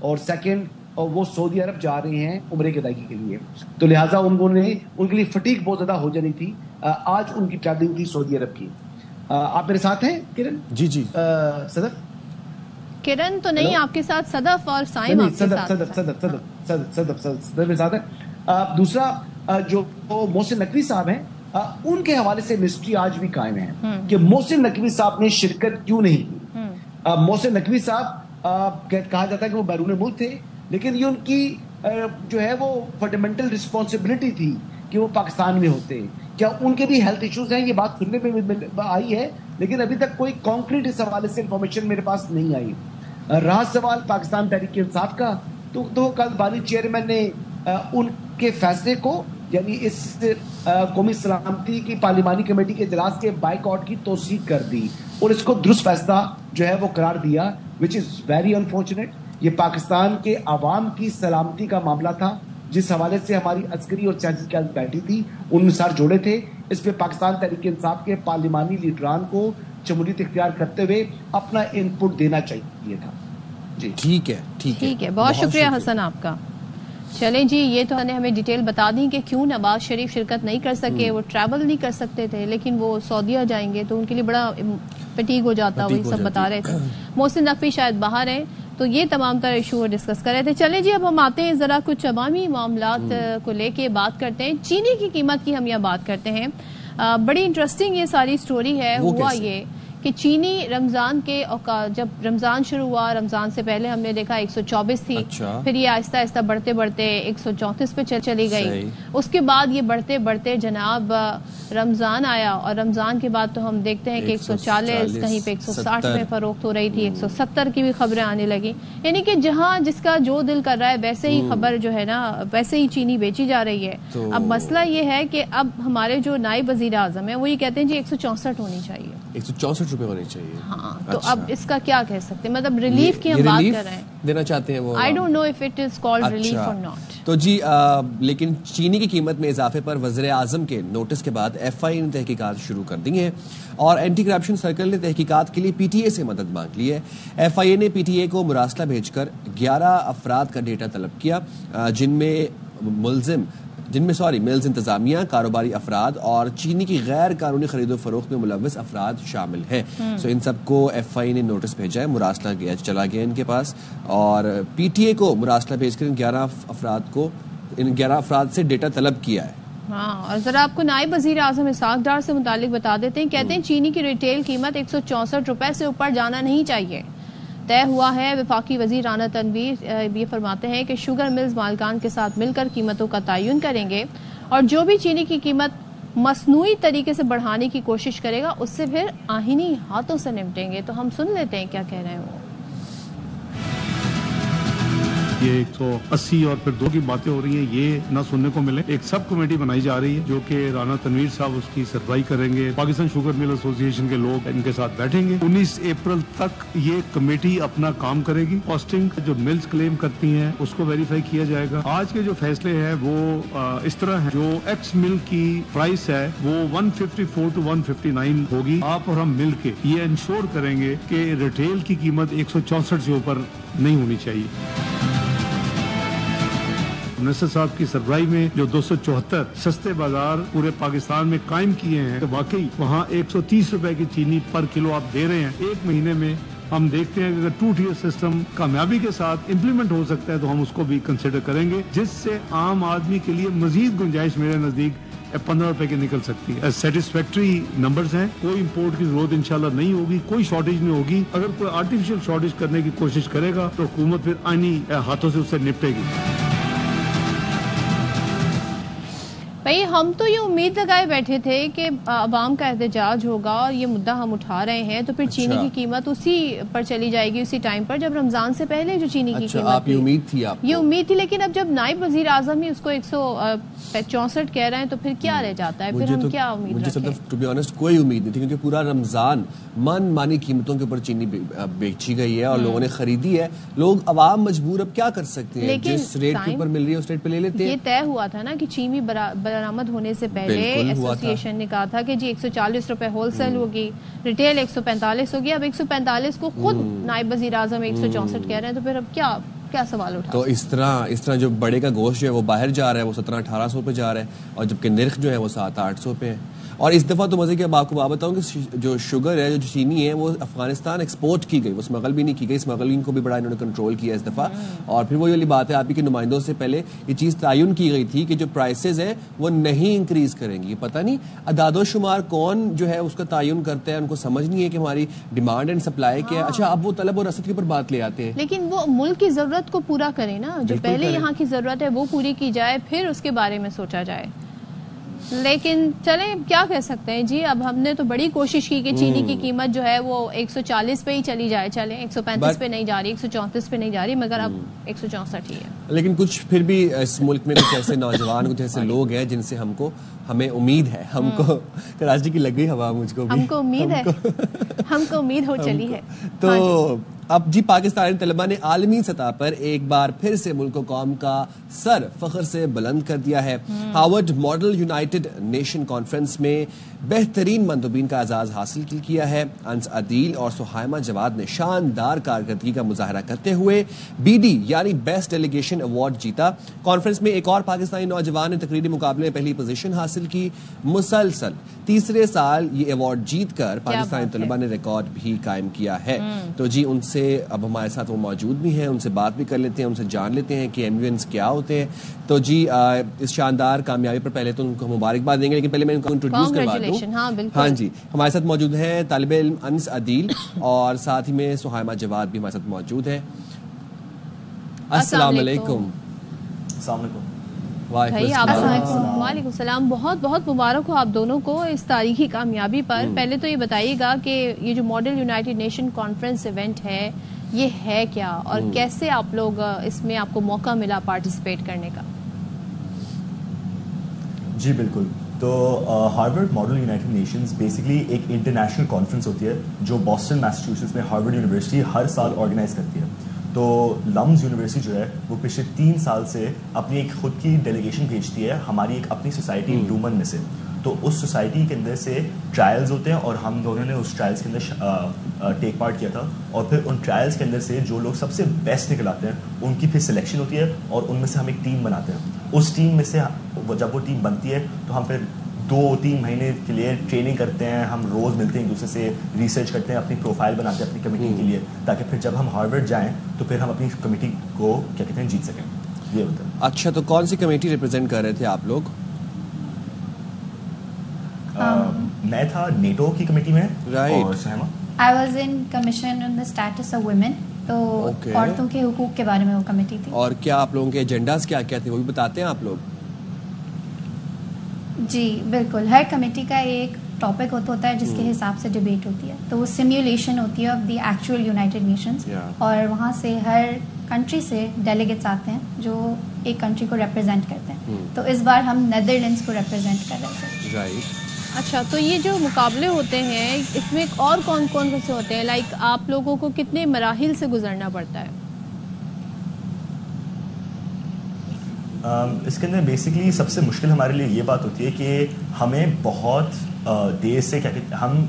اور سیکنڈ وہ سعودی عرب جا رہے ہیں عمرے کی ادائیگی کے لیے, تو لہٰذا ان کے لیے فٹیگ بہت زیادہ ہو جانی تھی. آج ان کی ٹریولنگ تھی سعودی عرب کی. آپ میرے ساتھ ہیں کرن؟ جی جی. صدف کرن تو نہیں آپ کے ساتھ, صدف اور سائم آپ کے ساتھ. صدف میرے ساتھ ہے. دوسرا جو محسن نقوی صاحب ہیں, ان کے حوالے سے مسٹری آج بھی قائم ہے کہ محسن نقوی صاحب نے شرکت کیوں نہیں کی. محسن نقوی صاحب کہا جاتا ہے کہ وہ بیرون ملک تھے, لیکن یہ ان کی جو ہے وہ فنڈامنٹل رسپانسبلٹی تھی کہ وہ پاکستان میں ہوتے. کیا ان کے بھی ہیلتھ ایشوز ہیں, یہ بات سننے میں آئی ہے, لیکن ابھی تک کوئی کانکریٹ اس حوالے سے انفارمیشن میرے پاس نہیں آئی. رہا سوال پاکستان تحریک انصاف کا, تو کل بانی چیئرمین نے ان کے فیصلے کو, یعنی اس قومی سلامتی کی پارلیمانی کمیٹی کے اجلاس کے بائیک آؤٹ کی توثیق کر دی اور اس کو درست فیصلہ جو ہے وہ قرار دیا, وچ از ویری انفارچونیٹ. یہ پاکستان کے عوام کی سلامتی کا معاملہ تھا, جس حوالے سے ہماری عسکری اور سیاسی قیادت بیٹھی تھی, ان میں سر جوڑے تھے. اس پہ پاکستان تحریک انصاف کے پارلیمانی لیڈران کو شمولیت اختیار کرتے ہوئے اپنا ان پٹ دینا چاہیے تھا. جی ٹھیک ہے, ٹھیک ہے, بہت شکریہ حسن آپ کا. چلیں جی, یہ تو نے ہمیں ڈیٹیل بتا دی کہ کیوں نواز شریف شرکت نہیں کر سکے. وہ ٹریول نہیں کر سکتے تھے, لیکن وہ سعودیہ جائیں گے تو ان کے لیے بڑا فٹیگ ہو جاتا, وہی سب بتا رہے تھے. محسن نقوی شاید باہر ہیں, تو یہ تمام تر ایشو ڈسکس کر رہے تھے. چلیں جی, اب ہم آتے ہیں ذرا کچھ عوامی معاملات کو لے کے بات کرتے ہیں. چینی کی قیمت کی ہم یہاں بات کرتے ہیں. بڑی انٹرسٹنگ یہ ساری سٹوری ہے. ہوا یہ کہ چینی رمضان کے جب رمضان شروع ہوا, رمضان سے پہلے ہم نے دیکھا 124 تھی, پھر یہ آہستہ آہستہ بڑھتے بڑھتے 134 پہ چلی گئی. اس کے بعد یہ بڑھتے بڑھتے جناب رمضان آیا, اور رمضان کے بعد تو ہم دیکھتے ہیں کہ 140, کہیں پہ 160 میں فروخت ہو رہی تھی, 170 کی بھی خبریں آنے لگی. یعنی کہ جہاں جس کا جو دل کر رہا ہے ویسے ہی خبر جو ہے نا, ویسے ہی چینی بیچی جا رہی ہے. اب مسئلہ یہ ہے کہ اب ہمارے جو نائب وزیر اعظم ہیں وہ یہ کہتے ہیں جی 164 ہونی چاہیے, 164 روپے ہونے چاہیے. ہاں, تو اب اس کا کیا کہہ سکتے ہیں, مطلب ریلیف کی ہم بات کر رہے ہیں, دینا چاہتے ہیں وہ. I don't know if it is called relief or not. تو جی, لیکن چینی کی قیمت میں اضافے پر وزیر اعظم کے نوٹس کے بعد ایف آئی اے نے تحقیقات شروع کر دی ہیں, اور اینٹی کرپشن سرکل نے تحقیقات کے لیے پی ٹی اے سے مدد مانگ لی ہے. ایف آئی اے نے پی ٹی اے کو مراسلہ بھیج کر 11 افراد کا ڈیٹا طلب کیا, جن میں ملز انتظامیہ, کاروباری افراد اور چینی کی غیر قانونی خرید و فروخت میں ملوث افراد شامل ہیں. سو ان سب کو ایف آئی اے نے نوٹس بھیجا ہے, مراسلہ چلا گیا ان کے پاس, اور پی ٹی اے کو مراسلہ بھیج کر ان 11 افراد سے ڈیٹا طلب کیا ہے. ہاں, اور ذرا آپ کو نائب وزیر اعظم اسحاق ڈار سے متعلق بتا دیتے ہیں. کہتے ہیں چینی کی ریٹیل قیمت 164 روپے سے اوپر جانا نہیں چاہیے. طے ہوا ہے. وفاقی وزیر رانا تنویر یہ فرماتے ہیں کہ شوگر ملز مالکان کے ساتھ مل کر قیمتوں کا تعین کریں گے, اور جو بھی چینی کی قیمت مصنوعی طریقے سے بڑھانے کی کوشش کرے گا اس سے پھر آہینی ہاتھوں سے نمٹیں گے. تو ہم سن لیتے ہیں کیا کہہ رہے ہیں وہ. یہ 180 اور پھر 2 کی باتیں ہو رہی ہیں, یہ نہ سننے کو ملے. ایک سب کمیٹی بنائی جا رہی ہے جو کہ رانا تنویر صاحب اس کی سربراہی کریں گے. پاکستان شوگر مل ایسوسی ایشن کے لوگ ان کے ساتھ بیٹھیں گے. 19 اپریل تک یہ کمیٹی اپنا کام کرے گی. کاسٹنگ جو ملز کلیم کرتی ہیں اس کو ویریفائی کیا جائے گا. آج کے جو فیصلے ہیں وہ اس طرح ہیں, جو ایکس مل کی پرائس ہے وہ 154 to 159 ہوگی. آپ اور ہم مل کے یہ انشور کریں گے کہ ریٹیل کی قیمت 164 سے اوپر نہیں ہونی چاہیے. منسٹر صاحب کی سربراہی میں جو 274 سستے بازار پورے پاکستان میں قائم کیے ہیں, تو واقعی وہاں 130 روپے کی چینی پر کلو آپ دے رہے ہیں. ایک مہینے میں ہم دیکھتے ہیں کہ اگر 2 ٹیئر سسٹم کامیابی کے ساتھ امپلیمنٹ ہو سکتا ہے تو ہم اس کو بھی کنسیڈر کریں گے, جس سے عام آدمی کے لیے مزید گنجائش میرے نزدیک 15 روپے کی نکل سکتی ہے. سیٹسفیکٹری نمبرز ہیں, کوئی امپورٹ کی ضرورت انشاءاللہ نہیں ہوگی, کوئی شارٹیج نہیں ہوگی. اگر کوئی آرٹیفیشل شارٹیج کرنے کی کوشش کرے گا تو حکومت پھر آئینی ہاتھوں سے اس سے نپٹے گی. بھائی ہم تو یہ امید لگائے بیٹھے تھے کہ عوام کا احتجاج ہوگا اور یہ مدعا ہم اٹھا رہے ہیں تو پھر چینی کی قیمت اسی پر چلی جائے گی, اسی ٹائم پر جب رمضان سے پہلے جو چینی کی قیمت تھی. یہ امید تھی, لیکن اب جب نائب وزیر اعظم ہی اس کو 164 کہہ رہے ہیں تو پھر کیا رہ جاتا ہے, پھر ہم کیا امید رکھیں. مجھے ٹو بی آنیسٹ کوئی امید نہیں تھی, کیونکہ پورا رمضان من مانی قیمتوں کے اوپر چینی بیچی گئی ہے اور لوگوں نے خریدی ہے. لوگ عوام مجبور اب کیا کر سکتے ہیں, جس ریٹ کے اوپر مل رہی ہے اس ریٹ پہ لے لیتے ہیں. یہ طے ہوا تھا نا کہ چینی برآمد ہونے سے پہلے ایسوسی ایشن نے کہا تھا کہ جی 140 روپے ہول سیل ہوگی, ریٹیل 145 ہوگی. اب 145 کو خود نائب وزیر اعظم 164 کہہ رہے ہیں, تو پھر اب کیا کیا سوال اٹھا؟ تو اس طرح جو بڑے کا گوشت جو ہے وہ باہر جا رہا ہے وہ 1700-1800 پہ جا رہا ہے, اور جبکہ نرخ جو ہے وہ 700-800 پہ ہے. اور اس دفعہ تو مزے کی اب آپ کو بات بتاؤں کہ جو شوگر ہے, جو چینی ہے, وہ افغانستان ایکسپورٹ کی گئی, وہ اسمگل بھی نہیں کی گئی. اسمگلنگ کو بھی بڑا انہوں نے کنٹرول کیا اس دفعہ. اور پھر وہی والی بات ہے, آپ ہی کے نمائندوں سے پہلے یہ چیز تعین کی گئی تھی کہ جو پرائسز ہیں وہ نہیں انکریز کریں گی. پتہ نہیں اعداد و شمار کون جو ہے اس کا تعین کرتا ہے, ان کو سمجھ نہیں ہے کہ ہماری ڈیمانڈ اینڈ سپلائی کیا ہے. اچھا, اب وہ طلب اور رسد کے اوپر بات لے آتے ہیں, لیکن وہ ملک کی ضرورت کو پورا کریں نا, جو پہلے یہاں کی ضرورت ہے وہ پوری کی جائے, پھر اس کے بارے میں سوچا جائے. لیکن چلیں کیا کہہ سکتے ہیں جی, اب ہم نے تو بڑی کوشش کی کہ چینی کی قیمت جو ہے وہ 140 پہ ہی چلی جائے, چلیں 135 پہ نہیں جا رہی, 134 پہ نہیں جا رہی, مگر اب 164 ہی ہے. لیکن کچھ پھر بھی اس ملک میں کچھ ایسے نوجوان, کچھ ایسے لوگ ہیں جن سے ہمیں امید ہے. ہم کو کراچی کی لگ گئی ہوا, مجھ کو بھی ہم کو امید ہے, ہم کو امید ہو چلی ہے. تو اب جی پاکستانی طلبہ نے عالمی سطح پر ایک بار پھر سے ملک و قوم کا سر فخر سے بلند کر دیا ہے. Harvard model United nation conference میں بہترین مندوبین کا اعزاز حاصل کیا ہے. انس عدیل اور سہیمہ جواد نے شاندار کارکردگی کا مظاہرہ کرتے ہوئے BD یعنی بیسٹ ڈیلیگیشن ایوارڈ جیتا. کانفرنس میں ایک اور پاکستانی نوجوان نے تقریری مقابلے میں پہلی پوزیشن حاصل کی. مسلسل تیسرے سال یہ ایوارڈ جیت کر پاکستانی طلبہ نے ریکارڈ بھی قائم کیا ہے. تو جی ان سے اب ہمارے ساتھ وہ موجود بھی ہیں, ان سے بات بھی کر لیتے ہیں, ان سے جان لیتے ہیں کہ MUNs کیا ہوتے ہیں. تو جی اس شاندار کامیابی پر پہلے تو ان کو مبارکباد دیں گے, لیکن پہلے میں ان کو انٹروڈیوس کروا دوں. ہاں جی, ہمارے ساتھ موجود ہیں طالب علم انس عدیل, اور ساتھ ہی میں سہیمہ جواد بھی ہمارے ساتھ موجود ہیں. السلام علیکم. السلام علیکم. وعلیکم السلام. بہت بہت مبارک ہو آپ دونوں کو اس تاریخی کامیابی پر. پہلے تو یہ بتائیے گا کہ یہ جو model United nation conference event ہے یہ ہے کیا, اور کیسے آپ لوگ اس میں آپ کو موقع ملا پارٹیسپیٹ کرنے کا؟ جی بالکل. تو Harvard model United nations basically ایک انٹرنیشنل کانفرنس ہوتی ہے جو بوسٹن میساچیوسٹس میں ہارورڈ یونیورسٹی ہر سال آرگنائز کرتی ہے. تو لمز یونیورسٹی جو ہے وہ پچھلے 3 سال سے اپنی ایک خود کی ڈیلیگیشن بھیجتی ہے ہماری ایک اپنی سوسائٹی لومن میں سے. تو اس سوسائٹی کے اندر سے ٹرائلز ہوتے ہیں, اور ہم دونوں نے اس ٹرائلز کے اندر ٹیک پارٹ کیا تھا. اور پھر ان ٹرائلز کے اندر سے جو لوگ سب سے بیسٹ نکل آتے ہیں ان کی پھر سلیکشن ہوتی ہے, اور ان میں سے ہم ایک ٹیم بناتے ہیں. اس ٹیم میں سے جب وہ ٹیم بنتی ہے تو ہم پھر 2-3 مہینے کے لیے ٹریننگ کرتے ہیں, ہم روز ملتے ہیں ایک دوسرے سے, ریسرچ کرتے ہیں, اپنی پروفائل بناتے ہیں اپنی کمیٹی کے لیے, تاکہ پھر جب ہم ہارورڈ جائیں تو پھر ہم اپنی کمیٹی کو کیا کہتے ہیں جیت سکیں. یہ ہوتا ہے. اچھا, تو کون سی کمیٹی ریپرزینٹ کر رہے تھے آپ لوگ؟ میں تھا نیٹو کی کمیٹی میں. اور سہیمہ I was in commission on the status of women. تو عورتوں کے حقوق کے بارے میں وہ کمیٹی تھی. اور کیا آپ لوگوں کے ایجنڈاز کیا کیا تھے وہ بھی بتاتے ہیں آپ لوگ؟ جی بالکل. ہر کمیٹی کا ایک ٹاپک ہوتا ہے جس کے حساب سے ڈبیٹ ہوتی ہے. تو وہ سیمیولیشن ہوتی ہے of the actual United nations, اور وہاں سے ہر کنٹری سے ڈیلیگیٹس آتے ہیں جو ایک کنٹری کو ریپرزینٹ کرتے ہیں. تو اس بار ہم نیدرلینڈس کو ریپرزینٹ کر رہے تھے. رائٹ. اچھا, تو یہ جو مقابلے ہوتے ہیں اس میں اور کون کون سے ہوتے ہیں؟ لائک آپ لوگوں کو کتنے مراحل سے گزرنا پڑتا ہے؟ اس کے اندر بیسکلی سب سے مشکل ہمارے لیے یہ بات ہوتی ہے کہ ہمیں بہت دیر سے کیا کہتے ہیں, ہم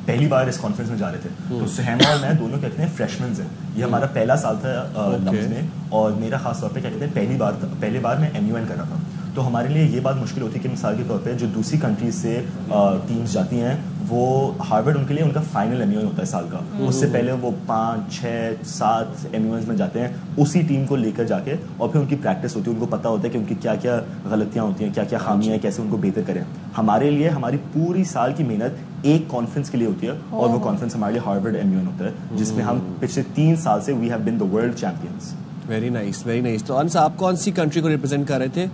پہلی بار اس کانفرنس میں جا رہے تھے. تو سہیمہ اور میں دونوں کہتے ہیں فریشمنز ہیں. یہ ہمارا پہلا سال تھا لمز میں, اور میرا خاص طور پہ کیا کہتے ہیں پہلی بار میں MUN کر رہا تھا. تو ہمارے لیے یہ بات مشکل ہوتی ہے کہ مثال کے طور پہ جو دوسری کنٹریز سے ٹیمز جاتی ہیں وہ ہارورڈ ان کے لیے ان کا فائنل MUN ہوتا ہے سال کا. اس سے پہلے وہ 5, 6, 7 MUNs میں جاتے ہیں اسی ٹیم کو لے کر جا کے, اور پھر ان کی پریکٹس ہوتی ہے, ان کو پتہ ہوتا ہے کہ ان کی کیا کیا غلطیاں ہوتی ہیں, کیا کیا خامیاں ہیں, کیسے ان کو بہتر کریں. ہمارے لیے ہماری پوری سال کی محنت ایک کانفرنس کے لیے ہوتی ہے, اور وہ کانفرنس ہمارے لیے ہارورڈ MUN ہوتا ہے, جس میں ہم پچھلے 3 سال سے we have been the world champions. Very nice, very nice. تو انس آپ کون سی کنٹری کو ریپرزینٹ کر رہے تھے؟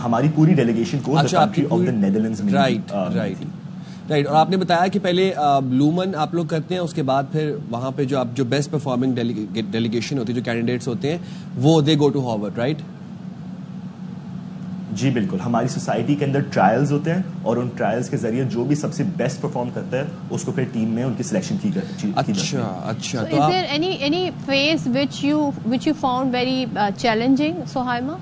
ہماری پوری ڈیلیگیشن کو کنٹری آف دا نیدرلینڈز میں. رائٹ. اور آپ نے بتایا کہ پہلے لومن آپ لوگ کرتے ہیں, اس کے بعد پھر وہاں پہ جو بیسٹ پرفارمنگ ڈیلیگیشن ہوتی ہے, جو کینڈیڈیٹس ہوتے ہیں وہ دے گو ٹو ہارورڈ, رائٹ؟ جی بالکل. ہماری سوسائٹی کے اندر ٹرائلز ہوتے ہیں, اور ان ٹرائلز کے ذریعے جو بھی سب سے بیسٹ پرفارم کرتا ہے اس کو پھر ٹیم میں ان کی سلیکشن کی جاتی ہے. اچھا. تو is there any phase which you found very challenging, Sohaima?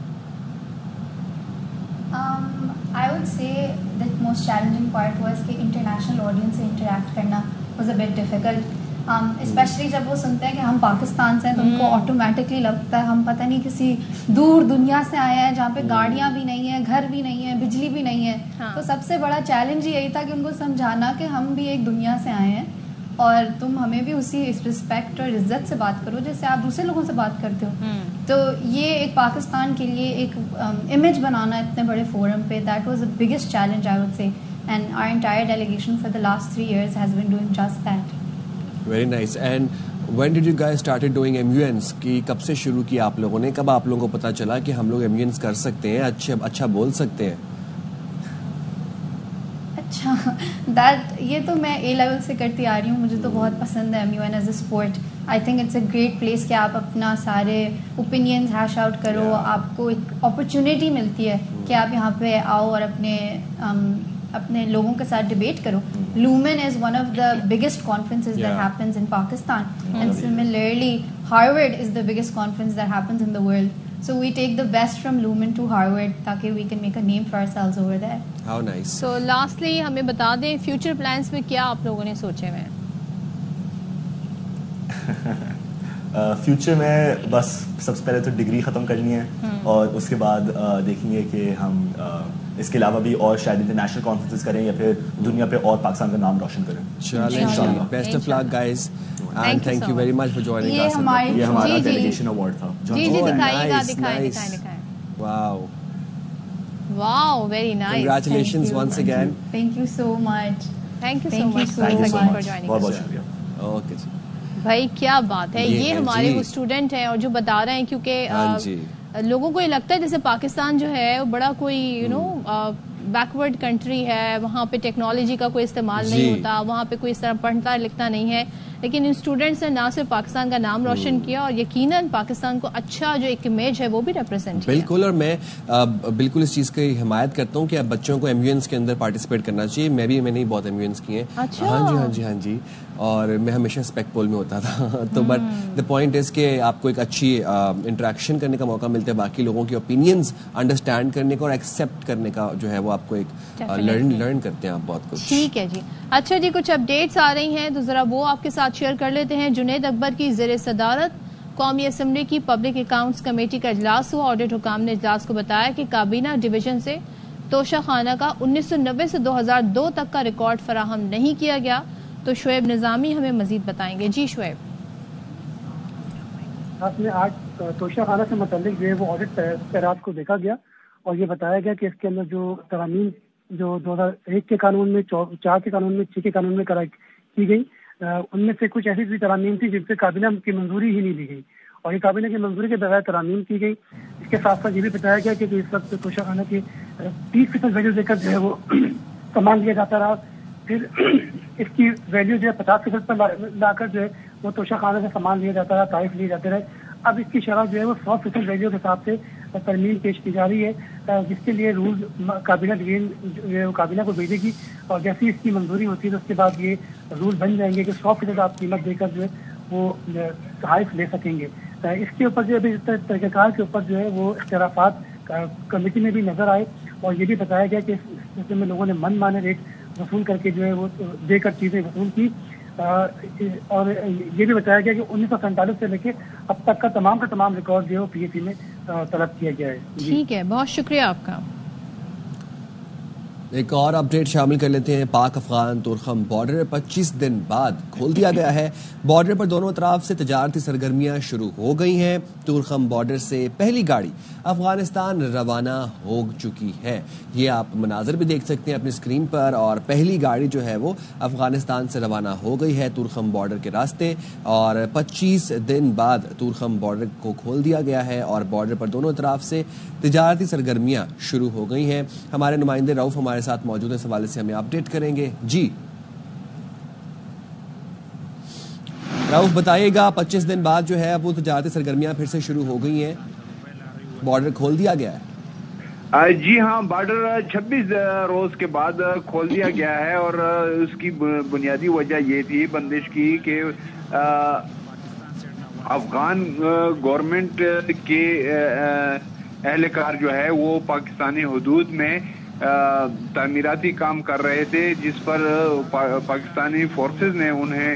I would say the most challenging part was کہ انٹرنیشنل آڈینس سے انٹریکٹ کرنا was a bit difficult. Especially جب وہ سنتے ہیں کہ ہم پاکستان سے ہیں تو ان کو آٹومیٹکلی لگتا ہے ہم پتہ نہیں کسی دور دنیا سے آئے ہیں جہاں پہ گاڑیاں بھی نہیں ہیں, گھر بھی نہیں ہے, بجلی بھی نہیں ہے. تو سب سے بڑا چیلنج یہی تھا کہ ان کو سمجھانا کہ ہم بھی ایک دنیا سے آئے ہیں اور تم ہمیں بھی اسی رسپیکٹ اور عزت سے بات کرو جیسے آپ دوسرے لوگوں سے بات کرتے ہو. تو یہ ایک پاکستان کے لیے ایک امیج بنانا اتنے بڑے فورم پہ, that was the biggest challenge I would say, and our entire delegation for the last 3 years has been doing just that. Very nice. And when did you guys started doing MUNs کی کب سے شروع کیا آپ لوگوں نے, کب آپ لوگوں کو پتا چلا کہ ہم لوگ MUNs کر سکتے ہیں, اچھا بول سکتے ہیں؟ اچھا دیٹ یہ تو میں A لیول سے کرتی آ رہی ہوں, مجھے تو بہت پسند ہے MUN as a sport. I think it's a great place کہ آپ اپنا سارے اوپینینز ہیش آؤٹ کرو, آپ کو ایک اپرچونیٹی ملتی ہے کہ آپ یہاں پہ آؤ اور اپنے لوگوں کے ساتھ ڈبیٹ کرو. Lumen is one of the biggest conferences that happens in Pakistan, and similarly Harvard is the biggest conference that happens in the world. So we take the best from Lumen to Harvard تاکہ we can make a name for ourselves over there. How nice. So lastly ہمیں بتا دیں future plans میں کیا آپ لوگوں نے سوچے ہوئے ہیں؟ فیوچر میں بس سب سے پہلے تو ڈگری ختم کرنی ہے اور اس کے بعد دیکھیں گے کہ ہم اس کے علاوہ بھی اور شاید انٹرنیشنل کانفرنسز کریں یا پھر دنیا پہ اور پاکستان کا نام روشن کریں. چلیں انشاءاللہ. Best of luck guys and thank you very much for joining یہ ہمارا ڈیلیگیشن ایوارڈ تھا. جی دکھائیے گا, دکھائیں. Wow wow, very nice. Congratulations once again. Thank you so much. Thank you so much for joining. بہت بہت شکریہ. اوکے جی بھائی کیا بات ہے, یہ ہمارے وہ اسٹوڈنٹ ہیں اور جو بتا رہے ہیں کیونکہ لوگوں کو یہ لگتا ہے جیسے پاکستان جو ہے وہ بڑا کوئی بیکورڈ کنٹری ہے, وہاں پہ ٹیکنالوجی کا کوئی استعمال نہیں ہوتا, وہاں پہ کوئی اس طرح پڑھتا لکھتا نہیں ہے, لیکن ان اسٹوڈنٹس نے نہ صرف پاکستان کا نام روشن کیا اور یقیناً پاکستان کو اچھا جو ایک امیج ہے وہ بھی ریپرزینٹ کیا. بالکل, اور میں بالکل اس چیز کی حمایت کرتا ہوں کہ اب بچوں کو MUNs کے اندر پارٹیسپیٹ کرنا چاہیے. میں نے بہت MUNs کیے ہیں. ہاں جی, اور میں ہمیشہ اسپیک پول میں ہوتا تھا. تو بٹ دا پوائنٹ از کہ آپ کو ایک اچھی انٹریکشن کرنے کا موقع ملتا ہے, باقی لوگوں کی اوپینینز انڈرسٹینڈ کرنے کا اور ایکسیپٹ کرنے کا جو ہے وہ آپ کو ایک لرن کرتے ہیں آپ بہت کچھ. ٹھیک ہے جی. اچھا جی, کچھ اپڈیٹس آ رہی ہیں تو ذرا وہ آپ کے ساتھ شیئر کر لیتے ہیں. جنید اکبر کی زیر صدارت قومی اسمبلی کی پبلک اکاؤنٹس کمیٹی کا اجلاس ہوا. آڈٹ حکام نے اجلاس کو بتایا کہ کابینہ ڈویژن سے توشہ خانہ کا 1990 سے 2002 تک کا ریکارڈ فراہم نہیں کیا گیا. تو شعیب نظامی ہمیں مزید بتائیں گے. جی شعیب. آپ نے آج توشہ خانہ سے متعلق جو ہے وہ آڈٹ پیرات کو دیکھا گیا اور یہ بتایا گیا کہ اس کے اندر جو ترامیم جو 2001 کے قانون میں, 4 کے قانون میں, 6 کے قانون میں کی گئی, ان میں سے کچھ ایسی ترامیم تھی جن سے کابینہ کی منظوری ہی نہیں دی گئی اور یہ کابینہ کی منظوری کے بغیر ترامیم کی گئی. اس کے ساتھ ساتھ یہ بھی بتایا گیا کہ اس وقت توشہ خانہ کے 30% ویلیو دے کر جو ہے وہ سامان لیا جاتا رہا, پھر اس کی ویلیو جو ہے 50% پر لا کر جو ہے وہ توشہ خانہ سے سامان لیا جاتا رہا, تحائف لیے جاتے رہے. اب اس کی شرح جو ہے وہ 100% ویلیو کے حساب سے ترمیم پیش کی جا رہی ہے, جس کے لیے رول کابینہ ڈویژن جو ہے وہ کابینہ کو بھیجے گی اور جیسی اس کی منظوری ہوتی ہے تو اس کے بعد یہ رول بن جائیں گے کہ 100% آپ قیمت دے کر جو ہے وہ تحائف لے سکیں گے. اس کے اوپر جو ہے طریقہ کار کے اوپر جو ہے وہ اختلافات کمیٹی میں بھی نظر آئے اور یہ بھی بتایا گیا کہ اس سلسلے میں لوگوں نے من مانے ریٹ وصول کر کے جو ہے وہ دے کر چیزیں وصول کی اور یہ بھی بتایا گیا کہ 1947 سے لے کے اب تک کا تمام ریکارڈ جو ہے وہ PAC میں طلب کیا گیا ہے. ٹھیک ہے, بہت شکریہ آپ کا. ایک اور اپڈیٹ شامل کر لیتے ہیں. پاک افغان تورخم بارڈر 25 دن بعد کھول دیا گیا ہے. بارڈر پر دونوں طرف سے تجارتی سرگرمیاں شروع ہو گئی ہیں. تورخم بارڈر سے پہلی گاڑی افغانستان روانہ ہو چکی ہے. یہ آپ مناظر بھی دیکھ سکتے ہیں اپنی اسکرین پر, اور پہلی گاڑی جو ہے وہ افغانستان سے روانہ ہو گئی ہے تورخم بارڈر کے راستے, اور 25 دن بعد تورخم بارڈر کو کھول دیا گیا ہے اور بارڈر پر دونوں طرف سے تجارتی سرگرمیاں شروع ہو گئی ہیں. ہمارے نمائندے رؤف ہمارے ساتھ موجود ہے, اس حوالے سے ہمیں اپڈیٹ کریں گے. جی رؤف بتائیے گا, 25 دن بعد جو ہے وہ تجارتی سرگرمیاں پھر سے شروع ہو گئی ہیں, بارڈر کھول دیا گیا ہے. جی ہاں, بارڈر 26 روز کے بعد کھول دیا گیا ہے اور اس کی بنیادی وجہ یہ تھی بندش کی کہ افغان گورنمنٹ کے اہلکار جو ہے وہ پاکستانی حدود میں تعمیراتی کام کر رہے تھے, جس پر پاکستانی فورسز نے انہیں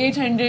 800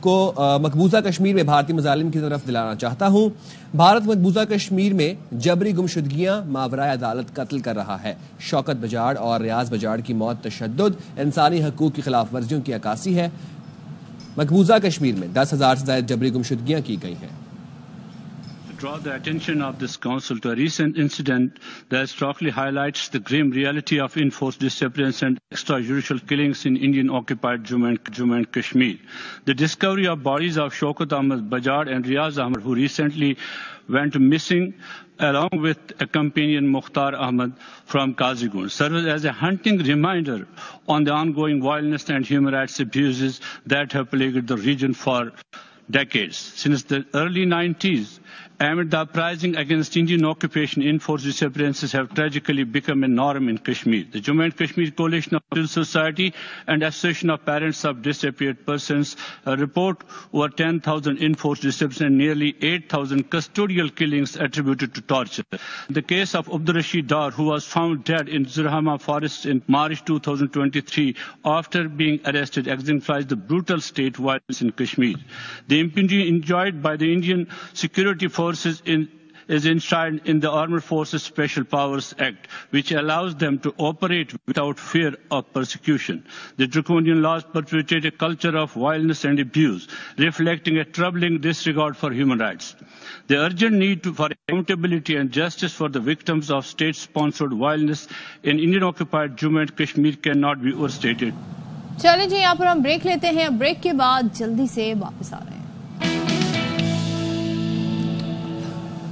آپ کو مقبوضہ کشمیر میں بھارتی مظالم کی طرف دلانا چاہتا ہوں. بھارت مقبوضہ کشمیر میں جبری گمشدگیاں ماورائے عدالت قتل کر رہا ہے. شوکت بجاڑ اور ریاض بجاڑ کی موت تشدد, انسانی حقوق کی خلاف ورزیوں کی عکاسی ہے. مقبوضہ کشمیر میں 10,000 سے زائد جبری گمشدگیاں کی گئی ہیں. Draw the attention of this council to a recent incident that strongly highlights the grim reality of enforced disappearance and extrajudicial killings in Indian-occupied Jammu and Kashmir. The discovery of bodies of Shaukat Ahmad Bajaj and Riaz Ahmad, who recently went missing, along with a companion Mukhtar Ahmad from Kazigund, serves as a haunting reminder on the ongoing violence and human rights abuses that have plagued the region for decades. Since the early 90s, amid the uprising against Indian occupation, enforced disappearances have tragically become a norm in Kashmir. The Jammu and Kashmir Coalition of Civil Society and Association of Parents of Disappeared Persons report over 10,000 enforced disappearances and nearly 8,000 custodial killings attributed to torture. The case of Abdur Rashid Dar, who was found dead in Zurhama Forest in March 2023 after being arrested, exemplifies the brutal state violence in Kashmir. The impunity enjoyed by the Indian security forces is enshrined in the Armed Forces Special Powers Act, which allows them to operate without fear of persecution. The draconian laws perpetuate a culture of violence and abuse, reflecting a troubling disregard for human rights. The urgent need for accountability and justice for the victims of state-sponsored violence in Indian-occupied Jammu and Kashmir cannot be overstated. چلیں جی, یہاں پر ہم break لیتے ہیں. Break کے بعد جلدی سے واپس آ رہے ہیں.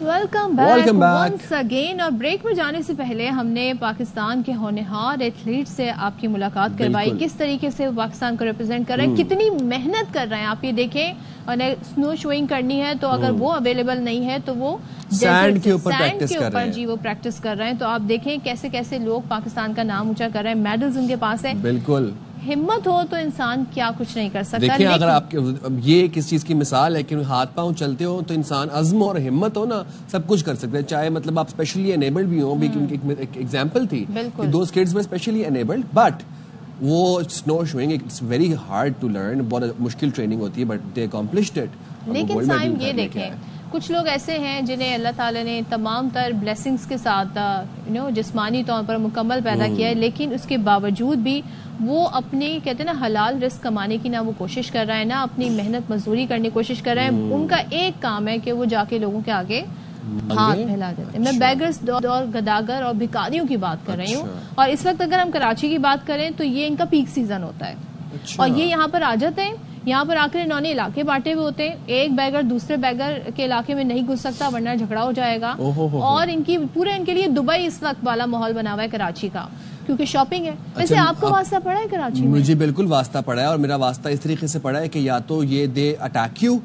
Welcome back once again. اور بریک میں جانے سے پہلے ہم نے پاکستان کے ہونہار ایتھلیٹ سے آپ کی ملاقات کروائی. کس طریقے سے وہ پاکستان کو ریپرزینٹ کر رہے ہیں, کتنی محنت کر رہے ہیں. آپ یہ دیکھیں, سنو شوئنگ کرنی ہے تو اگر وہ اویلیبل نہیں ہے تو وہ سینڈ کے اوپر جی وہ پریکٹس کر رہے ہیں. تو آپ دیکھیں کیسے کیسے لوگ پاکستان کا نام اونچا کر رہے ہیں. میڈلز ان کے پاس ہیں. بالکل ہمت ہو تو انسان کیا کچھ نہیں کر سکتا. دیکھیں اگر آپ یہ کس چیز کی مثال ہے کہ ہاتھ پاؤں چلتے ہو تو انسان عزم اور ہمت ہو نا, سب کچھ کر سکتے ہیں. چاہے مطلب آپ اسپیشلی انیبلڈ بھی ہوں, ایک ایگزامپل تھی کہ دوز کڈز میں اسپیشلی انیبلڈ, بٹ وہ is now showing it's very hard to learn, بہت مشکل ٹریننگ ہوتی ہے, بٹ دے اکمپلشڈ اٹ. لیکن سائم یہ دیکھیں, کچھ لوگ ایسے ہیں جنہیں اللہ تعالیٰ نے تمام تر بلیسنگز کے ساتھ جسمانی طور پر مکمل پیدا کیا ہے, لیکن اس کے باوجود بھی وہ اپنی کہتے ہیں نا حلال رزق کمانے کی نہ وہ کوشش کر رہا ہے, نہ اپنی محنت مزدوری کرنے کی کوشش کر رہا ہے. ان کا ایک کام ہے کہ وہ جا کے لوگوں کے آگے ہاتھ پھیلا دیتے ہیں. میں بیگرز اور گداگر اور بھکاریوں کی بات کر رہی ہوں. اور اس وقت اگر ہم کراچی کی بات کریں تو یہ ان کا پیک سیزن ہوتا ہے, اور یہ یہاں پر آ جاتے ہیں. یہاں پر آ کر انہوں نے علاقے بانٹے ہوئے ہوتے ہیں. ایک بیگر دوسرے بیگر کے علاقے میں نہیں گھس سکتا ورنہ جھگڑا ہو جائے گا. اور ان کی پورے ان کے لیے دبئی اس وقت والا ماحول بنا ہوا ہے کراچی کا, کیونکہ شاپنگ ہے. ویسے آپ کو واسطہ پڑا ہے کراچی میں؟ مجھے بالکل واسطہ پڑا ہے, اور میرا واسطہ اس طریقے سے پڑا ہے کہ یا تو یہ دے اٹیک یو,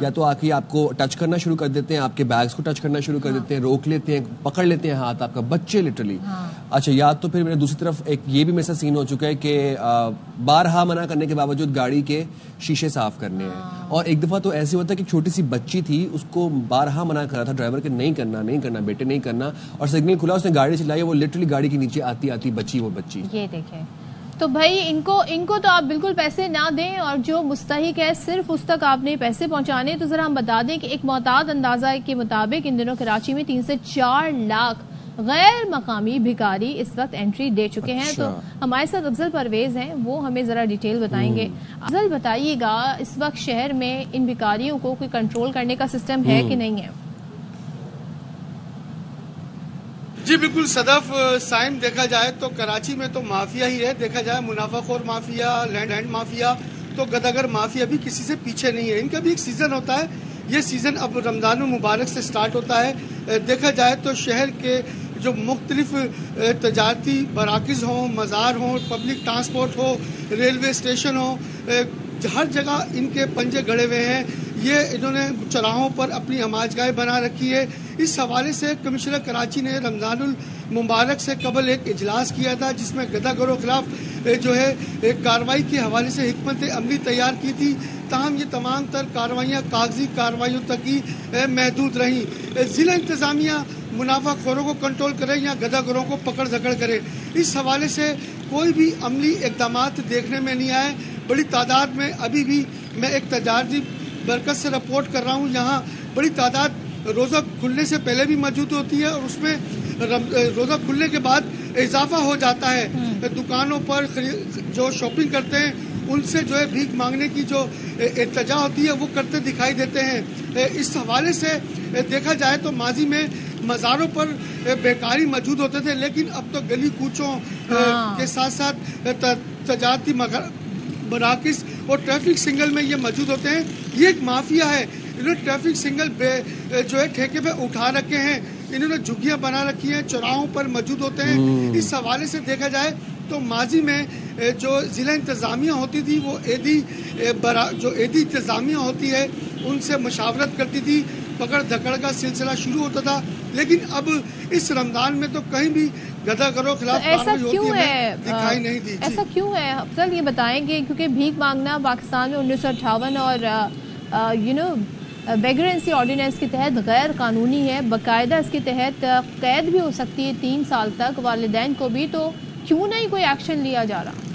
یا تو آ کے آپ کو ٹچ کرنا شروع کر دیتے ہیں, آپ کے بیگز کو ٹچ کرنا شروع کر دیتے ہیں, روک لیتے ہیں, پکڑ لیتے ہیں ہاتھ آپ کا, بچے لٹرلی. اچھا, یا تو پھر میرے دوسری طرف ایک یہ بھی میرے ساتھ سین ہو چکا ہے کہ بارہا منع کرنے کے باوجود گاڑی کے شیشے صاف کرنے ہیں. اور ایک دفعہ تو ایسے ہوتا ہے کہ چھوٹی سی بچی تھی, اس کو بارہا منع کر رہا تھا ڈرائیور کہ نہیں کرنا بیٹے نہیں کرنا, اور سگنل کھلا, اس نے گاڑی چلائی, وہ لٹرلی گاڑی کے نیچے آتی بچی, وہ بچی. یہ دیکھیں تو بھائی ان کو تو آپ بالکل پیسے نہ دیں, اور جو مستحق ہے صرف اس تک آپ نے پیسے پہنچانے. تو ذرا ہم بتا دیں کہ ایک محتاط اندازہ کے مطابق ان دنوں کراچی میں 3 سے 4 لاکھ غیر مقامی بھکاری اس وقت انٹری دے چکے ہیں. تو ہمارے ساتھ افضل پرویز ہیں, وہ ہمیں ذرا ڈیٹیل بتائیں گے. افضل بتائیے گا, اس وقت شہر میں ان بھکاریوں کو کوئی کنٹرول کرنے کا سسٹم ہے کہ نہیں ہے؟ جی بالکل صدف. سائم دیکھا جائے تو کراچی میں تو مافیا ہی ہے. دیکھا جائے منافع خور مافیا, لینڈ مافیا, تو گداگر مافیا بھی کسی سے پیچھے نہیں ہے. ان کا بھی ایک سیزن ہوتا ہے. یہ سیزن اب رمضان المبارک سے سٹارٹ ہوتا ہے. دیکھا جائے تو شہر کے جو مختلف تجارتی مراکز ہوں, مزار ہوں, پبلک ٹرانسپورٹ ہو, ریلوے اسٹیشن ہو, ہر جگہ ان کے پنجے گڑے ہوئے ہیں. یہ انہوں نے چوراہوں پر اپنی ہماج گاہیں بنا رکھی ہے. اس حوالے سے کمشنر کراچی نے رمضان المبارک سے قبل ایک اجلاس کیا تھا, جس میں گداگروں کے خلاف جو ہے کارروائی کے حوالے سے حکمت عملی تیار کی تھی. تاہم یہ تمام تر کارروائیاں کاغذی کارروائیوں تک ہی محدود رہیں. ضلع انتظامیہ منافع خوروں کو کنٹرول کرے یا گداگروں کو پکڑ دھکڑ کرے, اس حوالے سے کوئی بھی عملی اقدامات دیکھنے میں نہیں آئے. بڑی تعداد میں ابھی بھی میں ایک تجارتی مرکز سے رپورٹ کر رہا ہوں. یہاں بڑی تعداد روزہ کھلنے سے پہلے بھی موجود ہوتی ہے اور اس میں روزہ کھلنے کے بعد اضافہ ہو جاتا ہے. دکانوں پر جو شاپنگ کرتے ہیں ان سے جو ہے بھیک مانگنے کی جو ارتجا ہوتی ہے وہ کرتے دکھائی دیتے ہیں. اس حوالے سے دیکھا جائے تو ماضی میں مزاروں پر بیکاری موجود ہوتے تھے، لیکن اب تو گلی کوچوں کے ساتھ ساتھ تجارتی مراکز اور ٹریفک سگنل میں یہ موجود ہوتے ہیں. یہ ایک مافیا ہے، انہوں نے ٹریفک سگنل جو ہے ٹھیکے پہ اٹھا رکھے ہیں، انہوں نے جھگیاں بنا رکھی ہیں، چوراہوں پر موجود ہوتے ہیں. اس حوالے سے دیکھا جائے تو ماضی میں جو ضلع انتظامیہ ہوتی تھی وہ جو ایدی انتظامیہ ہوتی ہے ان سے مشاورت کرتی تھی، پکڑ دھکڑ کا سلسلہ شروع ہوتا تھا. لیکن اب اس رمضان میں تو کہیں بھی گدا گروہ خلاف کارروائی ہوتی ہے دکھائی نہیں دی. ایسا کیوں ہے افضل، یہ بتائیں گے؟ کیونکہ بھیک مانگنا پاکستان میں 1958 اور ویگرنسی آرڈیننس کے تحت غیر قانونی ہے. باقاعدہ اس کے تحت قید بھی ہو سکتی ہے 3 سال تک والدین کو بھی. تو کیوں نہیں کوئی ایکشن لیا جا رہا؟